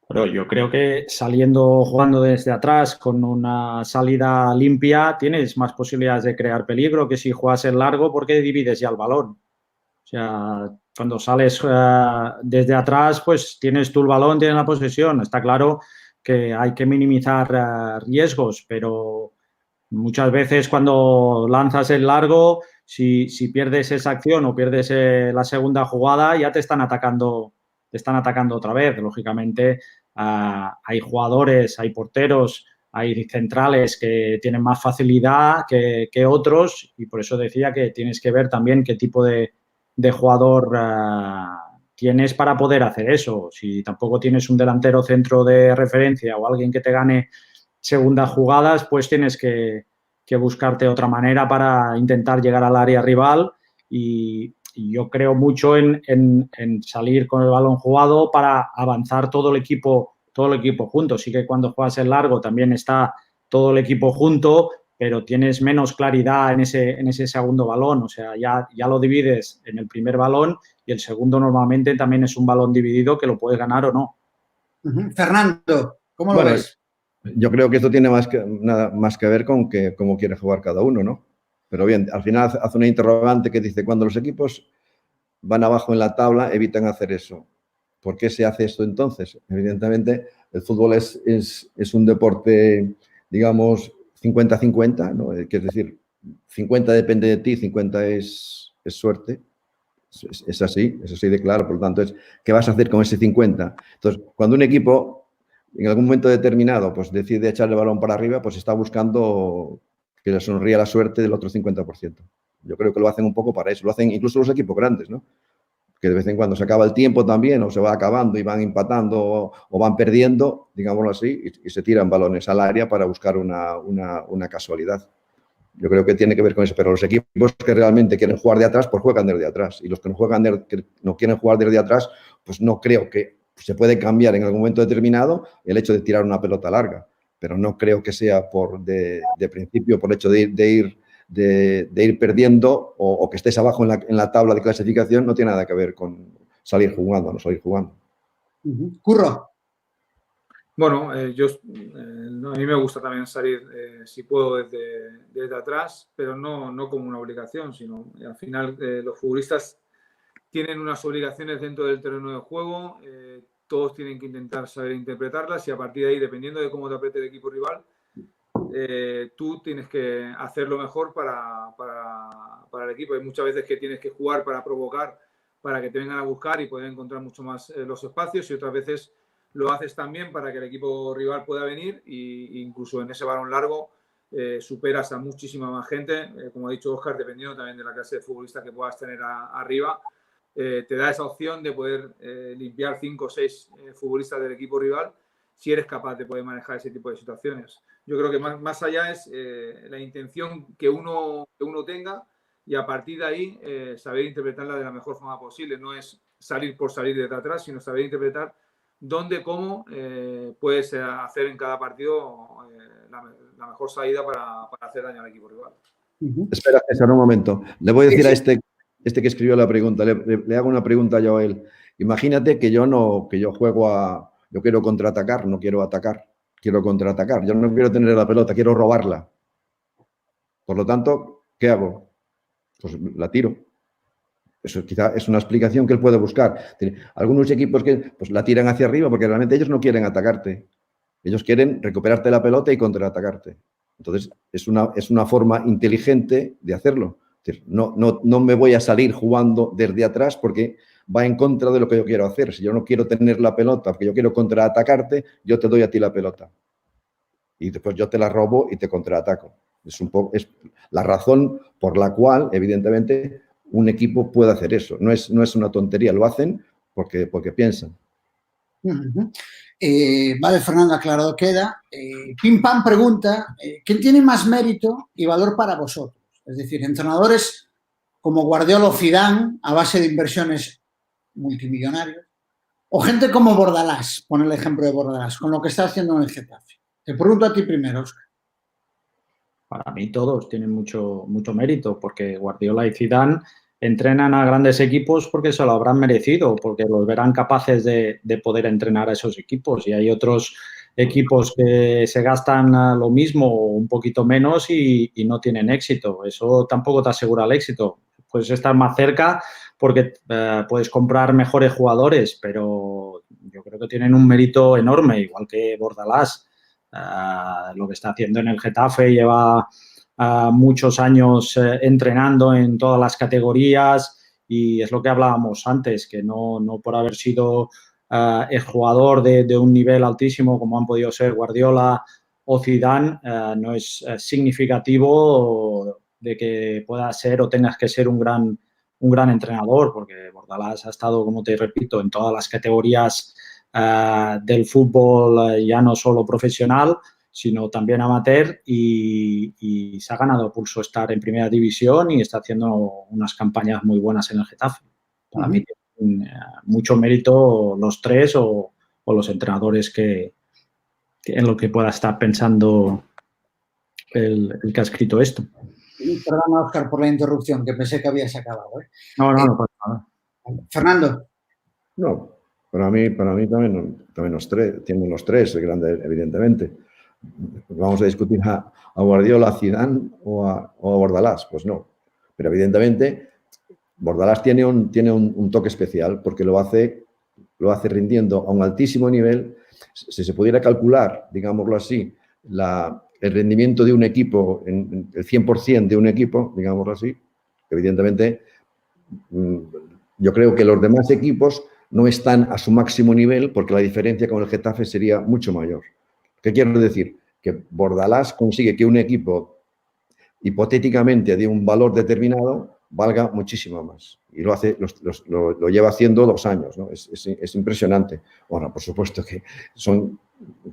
Pero yo creo que jugando desde atrás con una salida limpia, tienes más posibilidades de crear peligro que si juegas en largo porque divides ya el balón. O sea, cuando sales desde atrás, pues tienes tú el balón, tienes la posesión. Está claro que hay que minimizar riesgos, pero muchas veces cuando lanzas el largo, si pierdes esa acción o pierdes la segunda jugada, ya te están atacando otra vez. Lógicamente, hay jugadores, hay porteros, hay centrales que tienen más facilidad que otros y por eso decía que tienes que ver también qué tipo de jugador tienes para poder hacer eso. Si tampoco tienes un delantero centro de referencia o alguien que te gane segundas jugadas, pues tienes que buscarte otra manera para intentar llegar al área rival y yo creo mucho en salir con el balón jugado para avanzar todo el equipo junto. Sí que cuando juegas en largo también está todo el equipo junto, pero tienes menos claridad en ese segundo balón. O sea, ya lo divides en el primer balón y el segundo normalmente también es un balón dividido que lo puedes ganar o no. Fernando, ¿cómo lo ves? Yo creo que esto tiene nada más que ver con cómo quiere jugar cada uno, ¿no? Pero bien, al final hace una interrogante que dice, cuando los equipos van abajo en la tabla, evitan hacer eso. ¿Por qué se hace esto entonces? Evidentemente, el fútbol es un deporte, digamos, 50-50, ¿no? Es decir, 50 depende de ti, 50 es suerte. Es así de claro. Por lo tanto, ¿qué vas a hacer con ese 50? Entonces, cuando un equipo en algún momento determinado pues decide echar el balón para arriba, pues está buscando que le sonría la suerte del otro 50%. Yo creo que lo hacen un poco para eso. Lo hacen incluso los equipos grandes, ¿no? Que de vez en cuando se acaba el tiempo también o se va acabando y van empatando o van perdiendo, digámoslo así, y se tiran balones al área para buscar una casualidad. Yo creo que tiene que ver con eso, pero los equipos que realmente quieren jugar de atrás, pues juegan desde atrás. Y los que no quieren jugar desde atrás, pues no creo que se puede cambiar en algún momento determinado el hecho de tirar una pelota larga. Pero no creo que sea de principio por el hecho de ir perdiendo o que estés abajo en la tabla de clasificación, no tiene nada que ver con salir jugando o no salir jugando. Curro. Bueno, a mí me gusta también salir, si puedo, desde atrás, pero no como una obligación, sino al final los futbolistas tienen unas obligaciones dentro del terreno de juego, todos tienen que intentar saber interpretarlas y a partir de ahí, dependiendo de cómo te apriete el equipo rival, tú tienes que hacerlo mejor para el equipo. Hay muchas veces que tienes que jugar para provocar, para que te vengan a buscar y poder encontrar mucho más los espacios y otras veces lo haces también para que el equipo rival pueda venir e incluso en ese balón largo superas a muchísima más gente. Como ha dicho Óscar, dependiendo también de la clase de futbolista que puedas tener arriba, te da esa opción de poder limpiar 5 o 6 futbolistas del equipo rival si eres capaz de poder manejar ese tipo de situaciones. Yo creo que más allá es la intención que uno tenga y a partir de ahí saber interpretarla de la mejor forma posible. No es salir por salir desde atrás, sino saber interpretar dónde, cómo puedes hacer en cada partido la mejor salida para hacer daño al equipo rival. Espera, César, un momento. Le voy a decir a este que escribió la pregunta, le hago una pregunta yo a él. Imagínate que yo yo quiero contraatacar, no quiero atacar, quiero contraatacar. Yo no quiero tener la pelota, quiero robarla. Por lo tanto, ¿qué hago? Pues la tiro. Eso quizá es una explicación que él puede buscar. Algunos equipos que pues, la tiran hacia arriba porque realmente ellos no quieren atacarte. Ellos quieren recuperarte la pelota y contraatacarte. Entonces, es una forma inteligente de hacerlo. Es decir, no me voy a salir jugando desde atrás porque va en contra de lo que yo quiero hacer. Si yo no quiero tener la pelota porque yo quiero contraatacarte, yo te doy a ti la pelota. Y después yo te la robo y te contraataco. Es la razón por la cual, evidentemente, un equipo puede hacer eso. No es una tontería, lo hacen porque piensan. Vale, Fernando, aclarado queda. Pim Pam pregunta, ¿quién tiene más mérito y valor para vosotros? Es decir, entrenadores como Guardiola o Zidane, a base de inversiones multimillonarias, o gente como Bordalás, pon el ejemplo de Bordalás, con lo que está haciendo en el Getafe. Te pregunto a ti primero, Óscar. Para mí todos tienen mucho mérito, porque Guardiola y Zidane entrenan a grandes equipos porque se lo habrán merecido, porque los verán capaces de poder entrenar a esos equipos. Y hay otros equipos que se gastan lo mismo o un poquito menos y no tienen éxito. Eso tampoco te asegura el éxito. Puedes estar más cerca porque puedes comprar mejores jugadores, pero yo creo que tienen un mérito enorme, igual que Bordalás. Lo que está haciendo en el Getafe, lleva muchos años entrenando en todas las categorías y es lo que hablábamos antes, que no por haber sido el jugador de un nivel altísimo como han podido ser Guardiola o Zidane, no es significativo de que pueda ser o tengas que ser un gran entrenador, porque Bordalás ha estado, como te repito, en todas las categorías del fútbol, ya no solo profesional, sino también amateur, y se ha ganado pulso estar en primera división y está haciendo unas campañas muy buenas en el Getafe. Para mí tienen mucho mérito los tres o los entrenadores que en lo que pueda estar pensando el que ha escrito esto. Perdona, Óscar, por la interrupción, que pensé que habías acabado. No pasa nada. Fernando. No, para mí también los tres, tienen los tres, grandes, evidentemente. Vamos a discutir a Guardiola, a Zidane o a Bordalás, pues no. Pero evidentemente Bordalás tiene un toque especial porque lo hace rindiendo a un altísimo nivel. Si se pudiera calcular, digámoslo así, el rendimiento de un equipo, el 100% de un equipo, digámoslo así, evidentemente yo creo que los demás equipos no están a su máximo nivel porque la diferencia con el Getafe sería mucho mayor. ¿Qué quiero decir? Que Bordalás consigue que un equipo hipotéticamente de un valor determinado valga muchísimo más. Y lo lleva haciendo 2 años, ¿no? Es impresionante. Bueno, por supuesto que son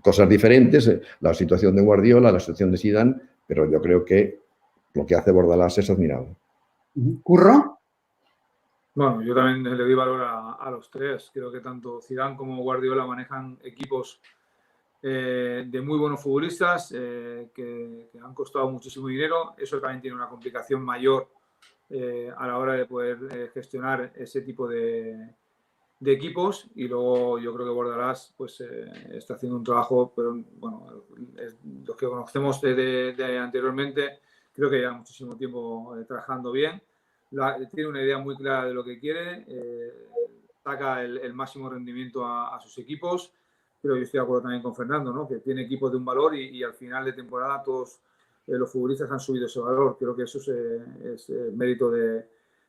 cosas diferentes, la situación de Guardiola, la situación de Zidane, pero yo creo que lo que hace Bordalás es admirable. ¿Curro? Bueno, yo también le doy valor a los tres. Creo que tanto Zidane como Guardiola manejan equipos de muy buenos futbolistas que han costado muchísimo dinero. Eso también tiene una complicación mayor a la hora de poder gestionar ese tipo de equipos. Y luego yo creo que Bordalás pues, está haciendo un trabajo, pero bueno, los que conocemos de anteriormente, creo que lleva muchísimo tiempo trabajando bien. Tiene una idea muy clara de lo que quiere, saca el máximo rendimiento a sus equipos. Pero yo estoy de acuerdo también con Fernando, ¿no? Que tiene equipos de un valor y al final de temporada todos los futbolistas han subido ese valor. Creo que eso es mérito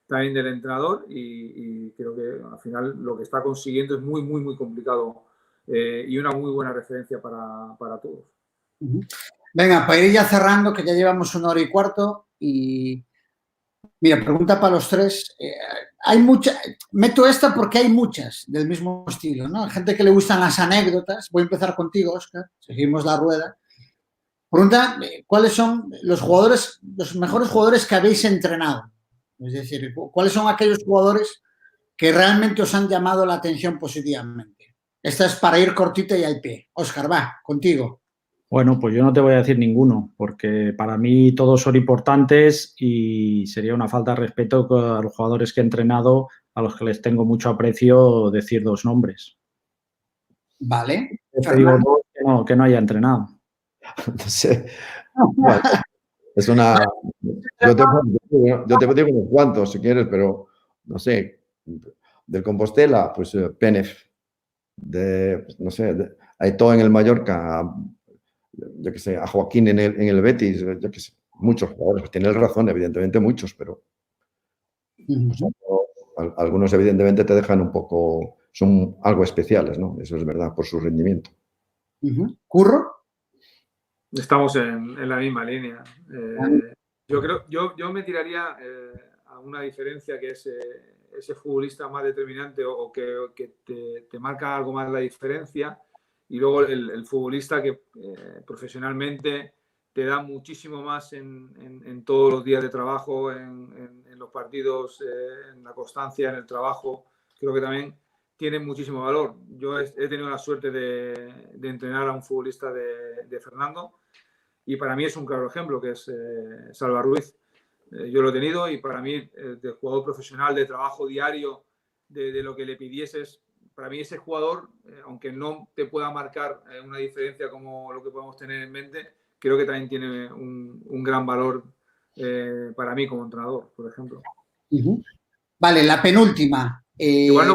también del entrenador y creo que al final lo que está consiguiendo es muy, muy, muy complicado y una muy buena referencia para todos. Venga, para ir ya cerrando, que ya llevamos 1 hora y cuarto y... Mira, pregunta para los tres. Hay muchas, meto esta porque hay muchas del mismo estilo, ¿no? Hay gente que le gustan las anécdotas. Voy a empezar contigo, Óscar. Seguimos la rueda. Pregunta, ¿cuáles son los mejores jugadores que habéis entrenado? Es decir, ¿cuáles son aquellos jugadores que realmente os han llamado la atención positivamente? Esta es para ir cortita y al pie. Óscar, va, contigo. Bueno, pues yo no te voy a decir ninguno, porque para mí todos son importantes y sería una falta de respeto a los jugadores que he entrenado, a los que les tengo mucho aprecio, decir dos nombres. Vale. Te digo dos que no haya entrenado. No sé. Bueno, es una... Yo te digo unos cuantos, si quieres, pero no sé. Del Compostela, pues Penef. No sé, Aitó en el Mallorca, yo qué sé, a Joaquín en el Betis, yo qué sé, muchos jugadores. Tienes razón, evidentemente muchos, pero algunos evidentemente te dejan un poco, son algo especiales, ¿no? Eso es verdad, por su rendimiento. ¿Curro? Estamos en la misma línea. Yo me tiraría a una diferencia que es ese futbolista más determinante o que te marca algo más la diferencia, y luego el futbolista que profesionalmente te da muchísimo más en todos los días de trabajo, en los partidos, en la constancia, en el trabajo. Creo que también tiene muchísimo valor. Yo he tenido la suerte de entrenar a un futbolista de Fernando, y para mí es un claro ejemplo, que es Salva Ruiz. Yo lo he tenido, y para mí, de jugador profesional, de trabajo diario, de lo que le pidieses, para mí ese jugador, aunque no te pueda marcar una diferencia como lo que podemos tener en mente, creo que también tiene un gran valor para mí como entrenador, por ejemplo. Vale, la penúltima. Igual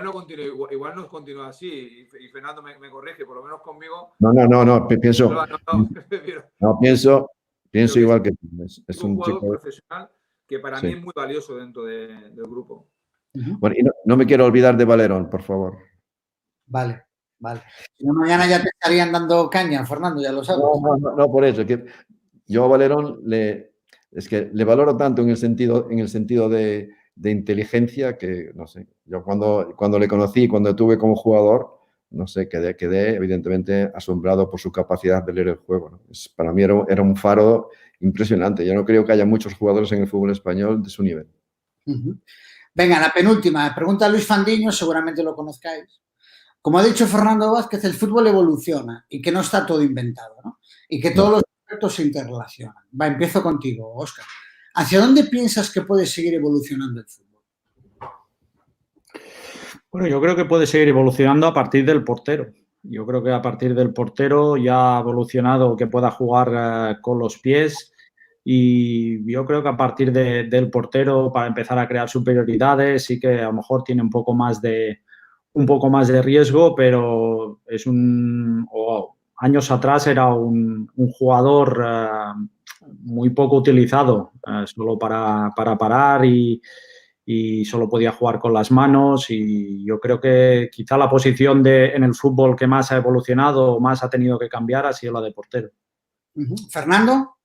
no continúa así, y Fernando me corrige, por lo menos conmigo. No, pienso igual que es un jugador chico profesional que para mí es muy valioso dentro del grupo. Bueno, y no me quiero olvidar de Valerón, por favor. Vale. Si no, mañana ya te estarían dando caña, Fernando, ya lo sabes. No, por eso. Que yo a Valerón es que le valoro tanto en el sentido de inteligencia que, no sé, yo cuando le conocí, cuando tuve como jugador, no sé, quedé evidentemente asombrado por su capacidad de leer el juego, ¿no? Para mí era un faro impresionante. Yo no creo que haya muchos jugadores en el fútbol español de su nivel. Venga, la penúltima. Pregunta a Luis Fandiño, seguramente lo conozcáis. Como ha dicho Fernando Vázquez, el fútbol evoluciona y que no está todo inventado, ¿no? Y que todos los aspectos se interrelacionan. Va, empiezo contigo, Óscar. ¿Hacia dónde piensas que puede seguir evolucionando el fútbol? Bueno, yo creo que puede seguir evolucionando a partir del portero. Yo creo que a partir del portero ya ha evolucionado que pueda jugar con los pies, y yo creo que a partir del portero, para empezar a crear superioridades, sí que a lo mejor tiene un poco más de riesgo, pero años atrás era un jugador muy poco utilizado, solo para parar, y solo podía jugar con las manos, y yo creo que quizá la posición en el fútbol que más ha evolucionado o más ha tenido que cambiar ha sido la de portero. ¿Fernando?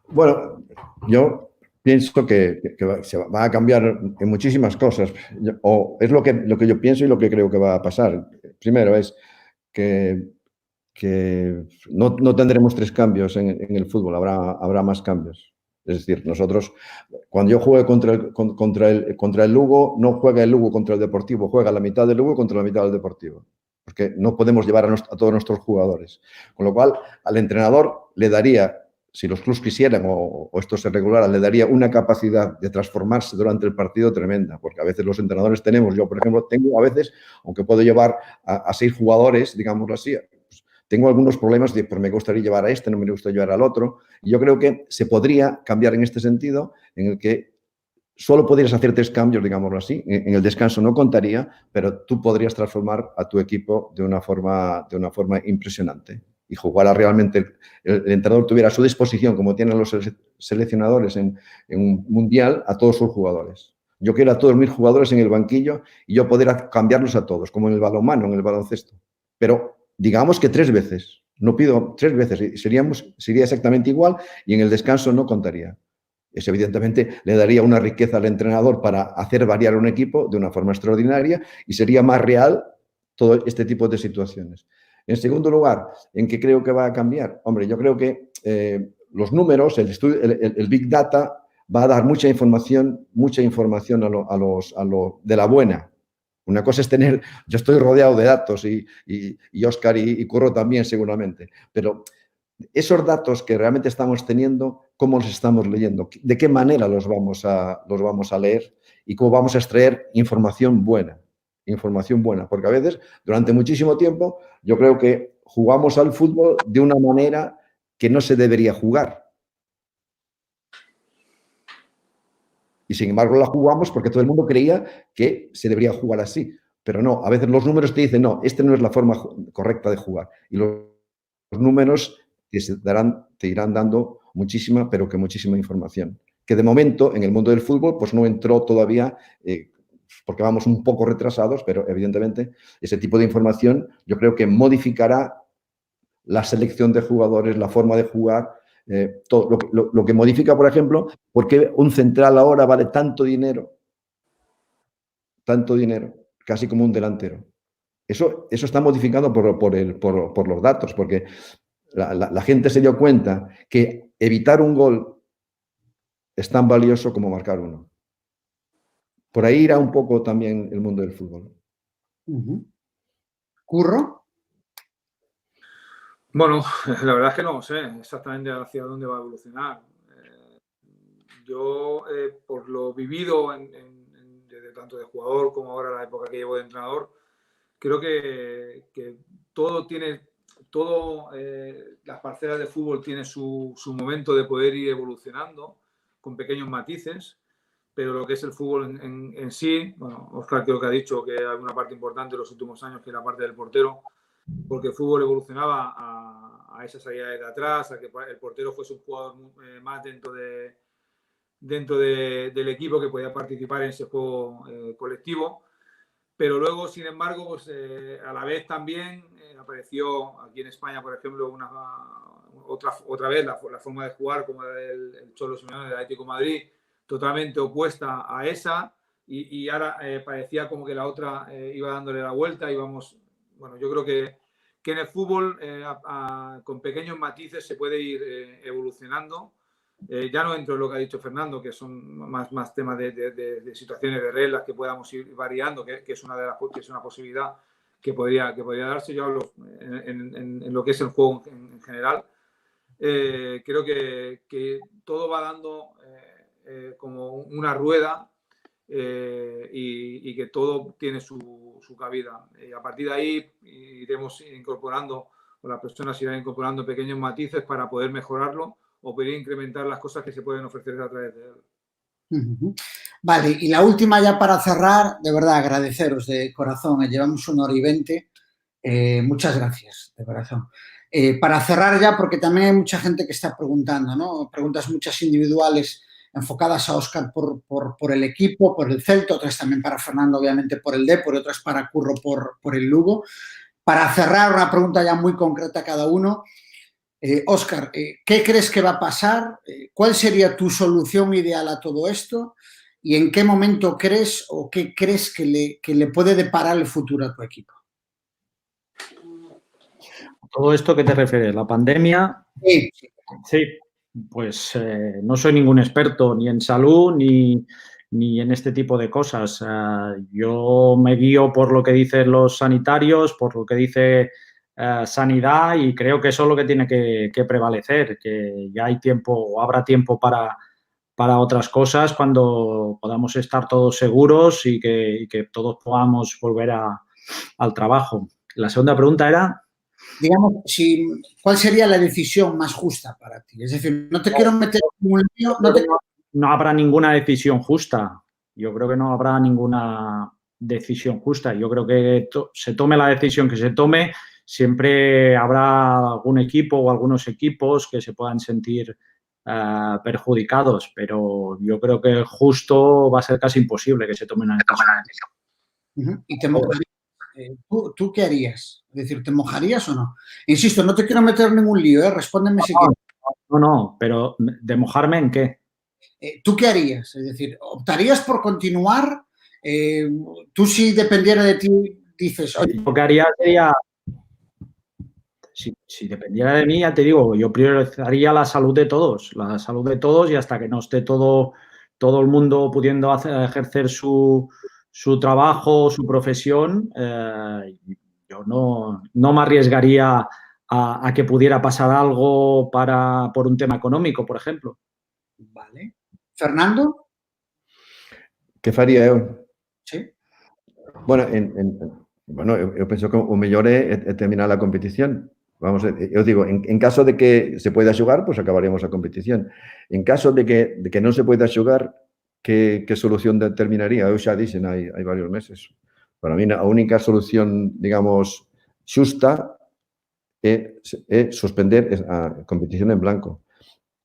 Bueno, yo pienso que se va a cambiar en muchísimas cosas, o es lo que yo pienso y lo que creo que va a pasar. Primero es que no tendremos 3 cambios en el fútbol, habrá más cambios. Es decir, nosotros, cuando yo juegue contra el Lugo, no juega el Lugo contra el Deportivo, juega la mitad del Lugo contra la mitad del Deportivo, porque no podemos llevar a todos nuestros jugadores. Con lo cual, al entrenador le daría, si los clubes quisieran o esto se regulara, le daría una capacidad de transformarse durante el partido tremenda, porque a veces los entrenadores yo por ejemplo, tengo a veces, aunque puedo llevar a 6 jugadores, digámoslo así, tengo algunos problemas de, pero me gustaría llevar a este, no me gusta llevar al otro. Y yo creo que se podría cambiar en este sentido, en el que solo podrías hacer 3 cambios, digámoslo así. En el descanso no contaría, pero tú podrías transformar a tu equipo de una forma impresionante. Y jugar realmente, el entrenador tuviera a su disposición, como tienen los seleccionadores en un mundial, a todos sus jugadores. Yo quiero a todos mis jugadores en el banquillo y yo poder cambiarlos a todos, como en el balonmano, en el baloncesto. Pero digamos que 3 veces, no pido 3 veces, sería exactamente igual, y en el descanso no contaría. Eso evidentemente le daría una riqueza al entrenador para hacer variar un equipo de una forma extraordinaria, y sería más real todo este tipo de situaciones. En segundo lugar, ¿en qué creo que va a cambiar? Hombre, yo creo que los números, el Big Data va a dar mucha información de la buena. Una cosa es tener, yo estoy rodeado de datos y Óscar y Curro también seguramente, pero esos datos que realmente estamos teniendo, ¿cómo los estamos leyendo? ¿De qué manera los vamos a leer? Y cómo vamos a extraer información buena, porque a veces, durante muchísimo tiempo, yo creo que jugamos al fútbol de una manera que no se debería jugar. Y sin embargo la jugamos porque todo el mundo creía que se debería jugar así. Pero no, a veces los números te dicen, no, esta no es la forma correcta de jugar. Y los números te irán dando muchísima, pero que muchísima información. Que de momento, en el mundo del fútbol, pues no entró todavía, porque vamos un poco retrasados, pero evidentemente ese tipo de información yo creo que modificará la selección de jugadores, la forma de jugar, todo lo que modifica, por ejemplo, por qué un central ahora vale tanto dinero, casi como un delantero. Eso está modificado por los datos, porque la gente se dio cuenta que evitar un gol es tan valioso como marcar uno. Por ahí irá un poco también el mundo del fútbol. ¿Curro? Bueno, la verdad es que no sé exactamente hacia dónde va a evolucionar. Yo, por lo vivido desde tanto de jugador como ahora la época que llevo de entrenador, creo que las parcelas de fútbol tienen su momento de poder ir evolucionando con pequeños matices, pero lo que es el fútbol en sí, bueno, Óscar creo que ha dicho que hay una parte importante en los últimos años que es la parte del portero, porque el fútbol evolucionaba a esa salida de atrás, a que el portero fuese un jugador más dentro del equipo que podía participar en ese juego colectivo. Pero luego, sin embargo, pues, a la vez también apareció aquí en España, por ejemplo, otra vez la forma de jugar como la del Cholo Simeone del Atlético de Madrid, totalmente opuesta a esa, y ahora parecía como que la otra iba dándole la vuelta. Bueno, yo creo que en el fútbol con pequeños matices se puede ir evolucionando. Ya no entro en lo que ha dicho Fernando, que son más temas de situaciones, de reglas que podamos ir variando, que es una posibilidad que podría darse. Yo hablo en lo que es el juego en general. Creo que todo va dando como una rueda y que todo tiene su cabida. Y a partir de ahí iremos incorporando, o las personas irán incorporando pequeños matices para poder mejorarlo o poder incrementar las cosas que se pueden ofrecer a través de él. Vale, y la última ya para cerrar, de verdad agradeceros de corazón, llevamos 1 hora y 20, muchas gracias, de corazón. Para cerrar ya, porque también hay mucha gente que está preguntando, ¿no? Preguntas muchas individuales enfocadas a Óscar por el equipo, por el Celta, otras también para Fernando, obviamente, por el Depor, otras para Curro por el Lugo. Para cerrar, una pregunta ya muy concreta a cada uno. Óscar, ¿qué crees que va a pasar? ¿Cuál sería tu solución ideal a todo esto? ¿Y en qué momento crees o qué crees que le puede deparar el futuro a tu equipo? ¿Todo esto qué te refieres? ¿La pandemia? Sí. Sí, pues no soy ningún experto ni en salud ni en este tipo de cosas. Yo me guío por lo que dicen los sanitarios, por lo que dice sanidad, y creo que eso es lo que tiene que prevalecer, que ya hay tiempo o habrá tiempo para otras cosas cuando podamos estar todos seguros y que todos podamos volver al trabajo. La segunda pregunta era... Digamos, ¿cuál sería la decisión más justa para ti? Es decir, no te quiero meter en un lío. No habrá ninguna decisión justa. Yo creo que no habrá ninguna decisión justa. Yo creo que se tome la decisión que se tome, siempre habrá algún equipo o algunos equipos que se puedan sentir perjudicados, pero yo creo que justo va a ser casi imposible que se tome una decisión. ¿Y te mojarías? ¿Tú qué harías? Es decir, ¿te mojarías o no? Insisto, no te quiero meter en ningún lío, respóndeme si quieres. No, pero ¿de mojarme en qué? ¿Tú qué harías? Es decir, ¿optarías por continuar? Tú, si dependiera de ti, dices... Oye, lo que haría sería... si dependiera de mí, ya te digo, yo priorizaría la salud de todos y hasta que no esté todo el mundo pudiendo ejercer su trabajo, su profesión, yo no me arriesgaría a que pudiera pasar algo por un tema económico, por ejemplo. Vale. Fernando? Que faría eu? Sí. Bueno, eu penso que o mellor é terminar a competición. Vamos, eu digo, en caso de que se poida xogar, pois acabaríamos a competición. En caso de que non se poida xogar, que solución determinaría? Eu xa dixen hai varios meses. Para mí, a única solución, digamos, xusta é suspender a competición en blanco.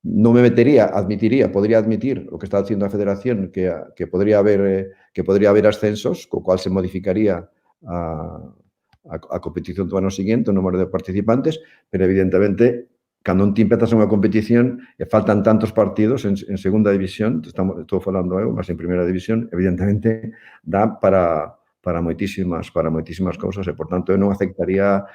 Non me podría admitir o que está haciendo a Federación, que podría haber ascensos, co cual se modificaría a competición do ano seguinte, o número de participantes, pero evidentemente, cando un ti empezas unha competición e faltan tantos partidos en segunda división, estou falando eu, mas en primeira división, evidentemente dá para moitísimas cousas e, por tanto, eu non aceptaría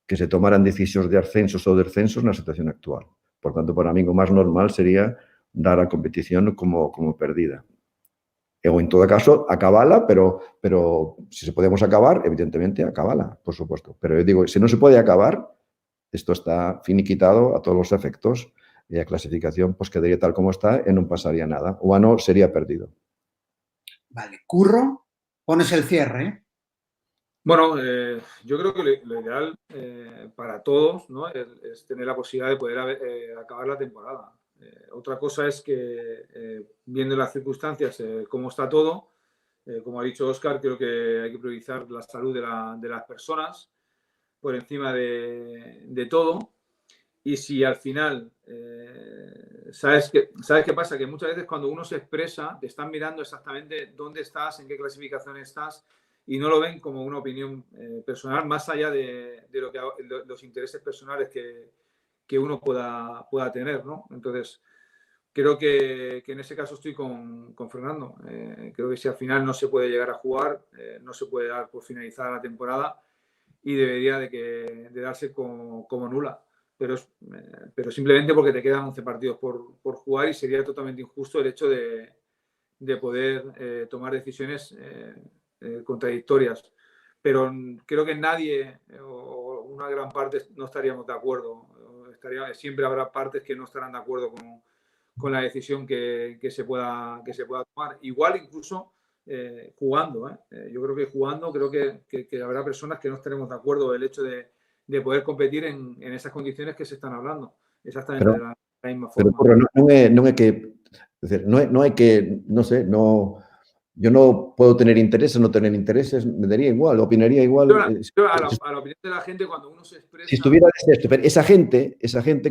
que se tomaran decisións de ascensos ou descensos na situación actual. Por tanto, para min o máis normal sería dar a competición como perdida. Ou, en todo caso, acabala, pero se podemos acabar, evidentemente, acabala, por suposto. Pero eu digo, se non se pode acabar, isto está finiquitado a todos os efectos e a clasificación pues, quedaría tal como está e non pasaría nada. O ano sería perdido. Vale. Curro, pones el cierre, ¿eh? Bueno, yo creo que lo ideal para todos, ¿no? es tener la posibilidad de poder acabar la temporada. Otra cosa es que, viendo las circunstancias, cómo está todo, como ha dicho Óscar, creo que hay que priorizar la salud de las personas por encima de todo. Y si al final, ¿sabes qué pasa? Que muchas veces cuando uno se expresa, te están mirando exactamente dónde estás, en qué clasificación estás, y no lo ven como una opinión personal, más allá de los intereses personales que uno pueda tener, ¿no? Entonces, creo que en ese caso estoy con Fernando. Creo que si al final no se puede llegar a jugar, no se puede dar por finalizada la temporada y debería de darse como nula. Pero simplemente porque te quedan 11 partidos por jugar y sería totalmente injusto el hecho de poder tomar decisiones contradictorias. Pero creo que nadie o una gran parte no estaríamos de acuerdo. Siempre habrá partes que no estarán de acuerdo con la decisión que se pueda tomar. Igual incluso jugando. Yo creo que jugando, creo que habrá personas que no estaremos de acuerdo el hecho de poder competir en esas condiciones que se están hablando. Exactamente de la misma forma. Pero non é que, non é que, non sé, yo no puedo tener intereses, no tener intereses, me daría igual, opinaría igual. Yo a la opinión de la gente, cuando uno se expresa... Si estuviera esto, pero esa gente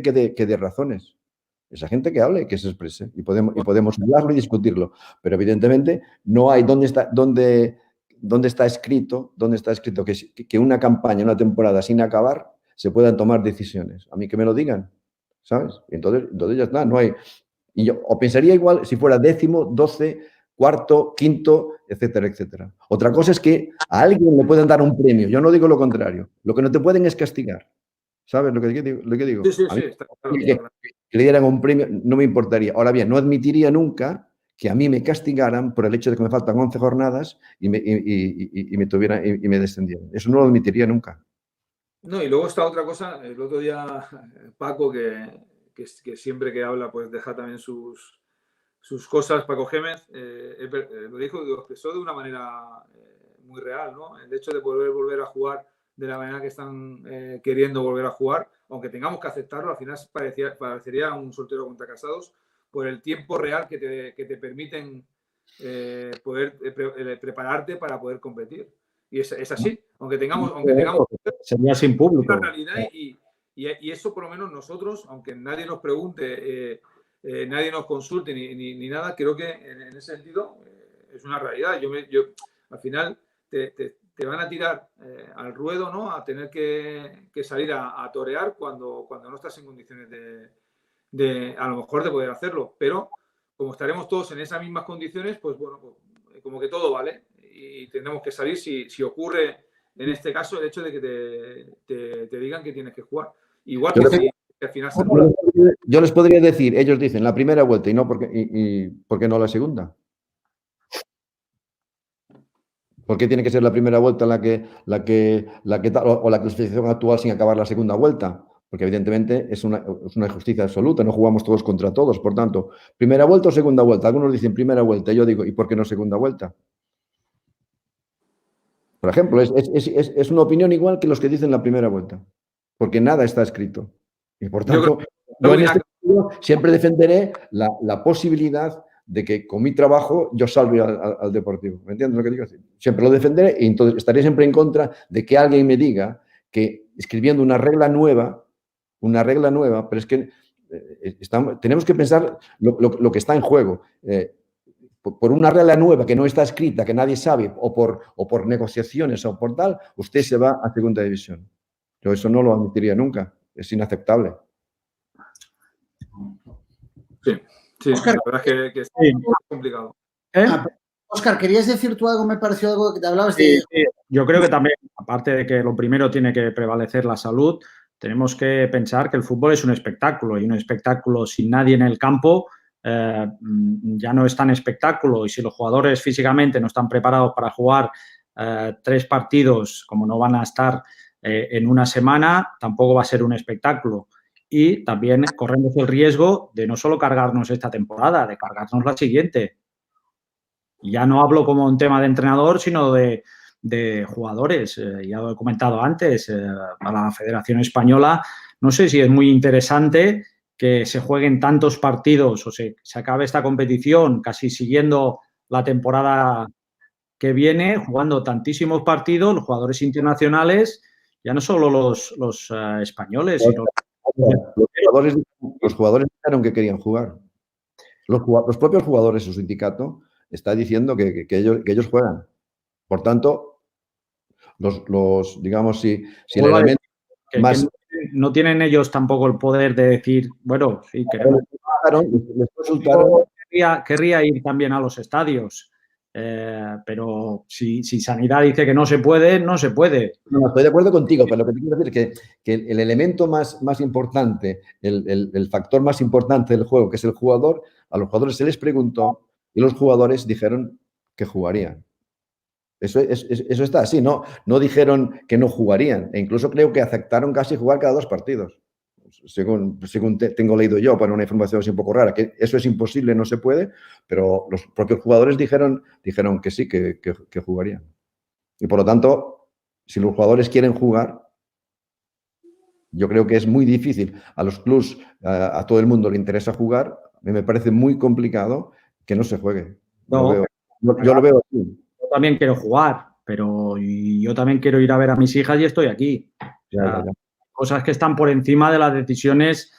que dé razones, esa gente que hable, que se exprese, y podemos hablarlo y discutirlo, pero evidentemente no hay dónde está escrito que una campaña, una temporada sin acabar, se puedan tomar decisiones. A mí que me lo digan, ¿sabes? Y entonces ya está, no hay... Y yo o pensaría igual si fuera 10º, 12, cuarto, quinto, etcétera, etcétera. Otra cosa es que a alguien le pueden dar un premio. Yo no digo lo contrario. Lo que no te pueden es castigar. ¿Sabes lo que digo? Sí, está claro. Que le dieran un premio no me importaría. Ahora bien, no admitiría nunca que a mí me castigaran por el hecho de que me faltan 11 jornadas y me descendieran. Eso no lo admitiría nunca. No, y luego está otra cosa. El otro día, Paco, que siempre que habla, pues deja también sus cosas, Paco Gémez, lo expresó de una manera muy real, ¿no? El hecho de poder volver a jugar de la manera que están queriendo volver a jugar, aunque tengamos que aceptarlo, al final parecería un soltero contra casados por el tiempo real que te permiten poder prepararte para poder competir. Y es así, aunque tengamos sería sin público. Una realidad y eso por lo menos nosotros, aunque nadie nos pregunte, nadie nos consulte ni nada, creo que en ese sentido es una realidad. Yo al final te van a tirar al ruedo, ¿no? A tener que salir a torear cuando no estás en condiciones de a lo mejor de poder hacerlo. Pero como estaremos todos en esas mismas condiciones, pues bueno, pues, como que todo vale y tendremos que salir si ocurre en este caso el hecho de que te digan que tienes que jugar. Igual Yo que les- si al final Yo les podría decir, ellos dicen la primera vuelta y no ¿por qué no la segunda? ¿Por qué tiene que ser la primera vuelta la o la clasificación actual sin acabar la segunda vuelta? Porque evidentemente es una injusticia absoluta, no jugamos todos contra todos. Por tanto, primera vuelta o segunda vuelta. Algunos dicen primera vuelta, yo digo, ¿y por qué no segunda vuelta? Por ejemplo, es una opinión igual que los que dicen la primera vuelta, porque nada está escrito. Y por tanto, yo en este sentido siempre defenderé la posibilidad de que con mi trabajo yo salve al Deportivo. ¿Me entiendes lo que digo? Siempre lo defenderé y entonces estaré siempre en contra de que alguien me diga que escribiendo una regla nueva, pero es que tenemos que pensar lo que está en juego. Por una regla nueva que no está escrita, que nadie sabe, o por negociaciones o por tal, usted se va a segunda división. Yo eso no lo admitiría nunca. Es inaceptable. Sí, Óscar, la verdad es que es complicado. Óscar, ¿querías decir tú algo? Me pareció algo que te hablabas de... Sí. Yo creo que también, aparte de que lo primero tiene que prevalecer la salud, tenemos que pensar que el fútbol es un espectáculo y un espectáculo sin nadie en el campo ya no es tan espectáculo, y si los jugadores físicamente no están preparados para jugar 3 partidos, como no van a estar en una semana, tampoco va a ser un espectáculo. Y también corremos el riesgo de no solo cargarnos esta temporada, de cargarnos la siguiente. Ya no hablo como un tema de entrenador, sino de jugadores. Ya lo he comentado antes, para la Federación Española no sé si es muy interesante que se jueguen tantos partidos o se acabe esta competición casi siguiendo la temporada que viene, jugando tantísimos partidos, los jugadores internacionales, ya no solo los españoles, sino... Los jugadores dijeron que querían jugar. Los propios jugadores, su sindicato, está diciendo que ellos juegan. Por tanto, digamos, si el elemento más... no tienen ellos tampoco el poder de decir, bueno, sí, queremos... Les consultaron. Querría ir también a los estadios, pero si Sanidad dice que no se puede, no se puede. No, estoy de acuerdo contigo, pero lo que te quiero decir es que el elemento más importante, el factor más importante del juego, que es el jugador, a los jugadores se les preguntó y los jugadores dijeron que jugarían. Eso está así, no dijeron que no jugarían, e incluso creo que aceptaron casi jugar cada 2 partidos. Según tengo leído yo, para una información así un poco rara, que eso es imposible, no se puede, pero los propios jugadores dijeron que sí, que jugarían. Y por lo tanto, si los jugadores quieren jugar, yo creo que es muy difícil. A los clubs, a todo el mundo le interesa jugar. A mí me parece muy complicado que no se juegue. Yo lo veo así. Yo también quiero jugar, pero yo también quiero ir a ver a mis hijas y estoy aquí. Ya. Cosas que están por encima de las decisiones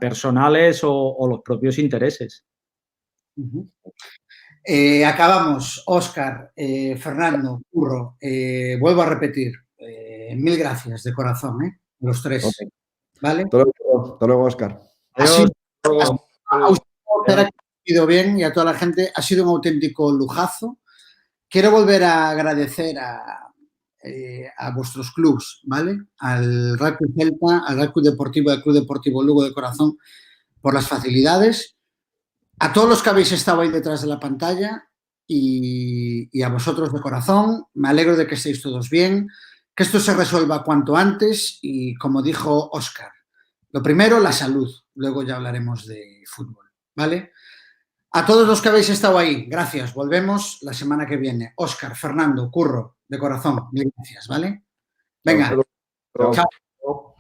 personales o los propios intereses. Acabamos, Óscar, Fernando, Curro, vuelvo a repetir, 1000 gracias de corazón, los 3. Okay. ¿Vale? Hasta luego, Óscar. Ha sido bien, y a toda la gente, ha sido un auténtico lujazo. Quiero volver a agradecer a vuestros clubs, ¿vale? Al Real Club Celta, al Real Club Deportivo y al Club Deportivo Lugo de corazón, por las facilidades. A todos los que habéis estado ahí detrás de la pantalla y a vosotros de corazón, me alegro de que estéis todos bien, que esto se resuelva cuanto antes y, como dijo Óscar, lo primero, la salud, luego ya hablaremos de fútbol, ¿vale? A todos los que habéis estado ahí, gracias, volvemos la semana que viene. Óscar, Fernando, Curro, de corazón, mil gracias, ¿vale? Venga, chao.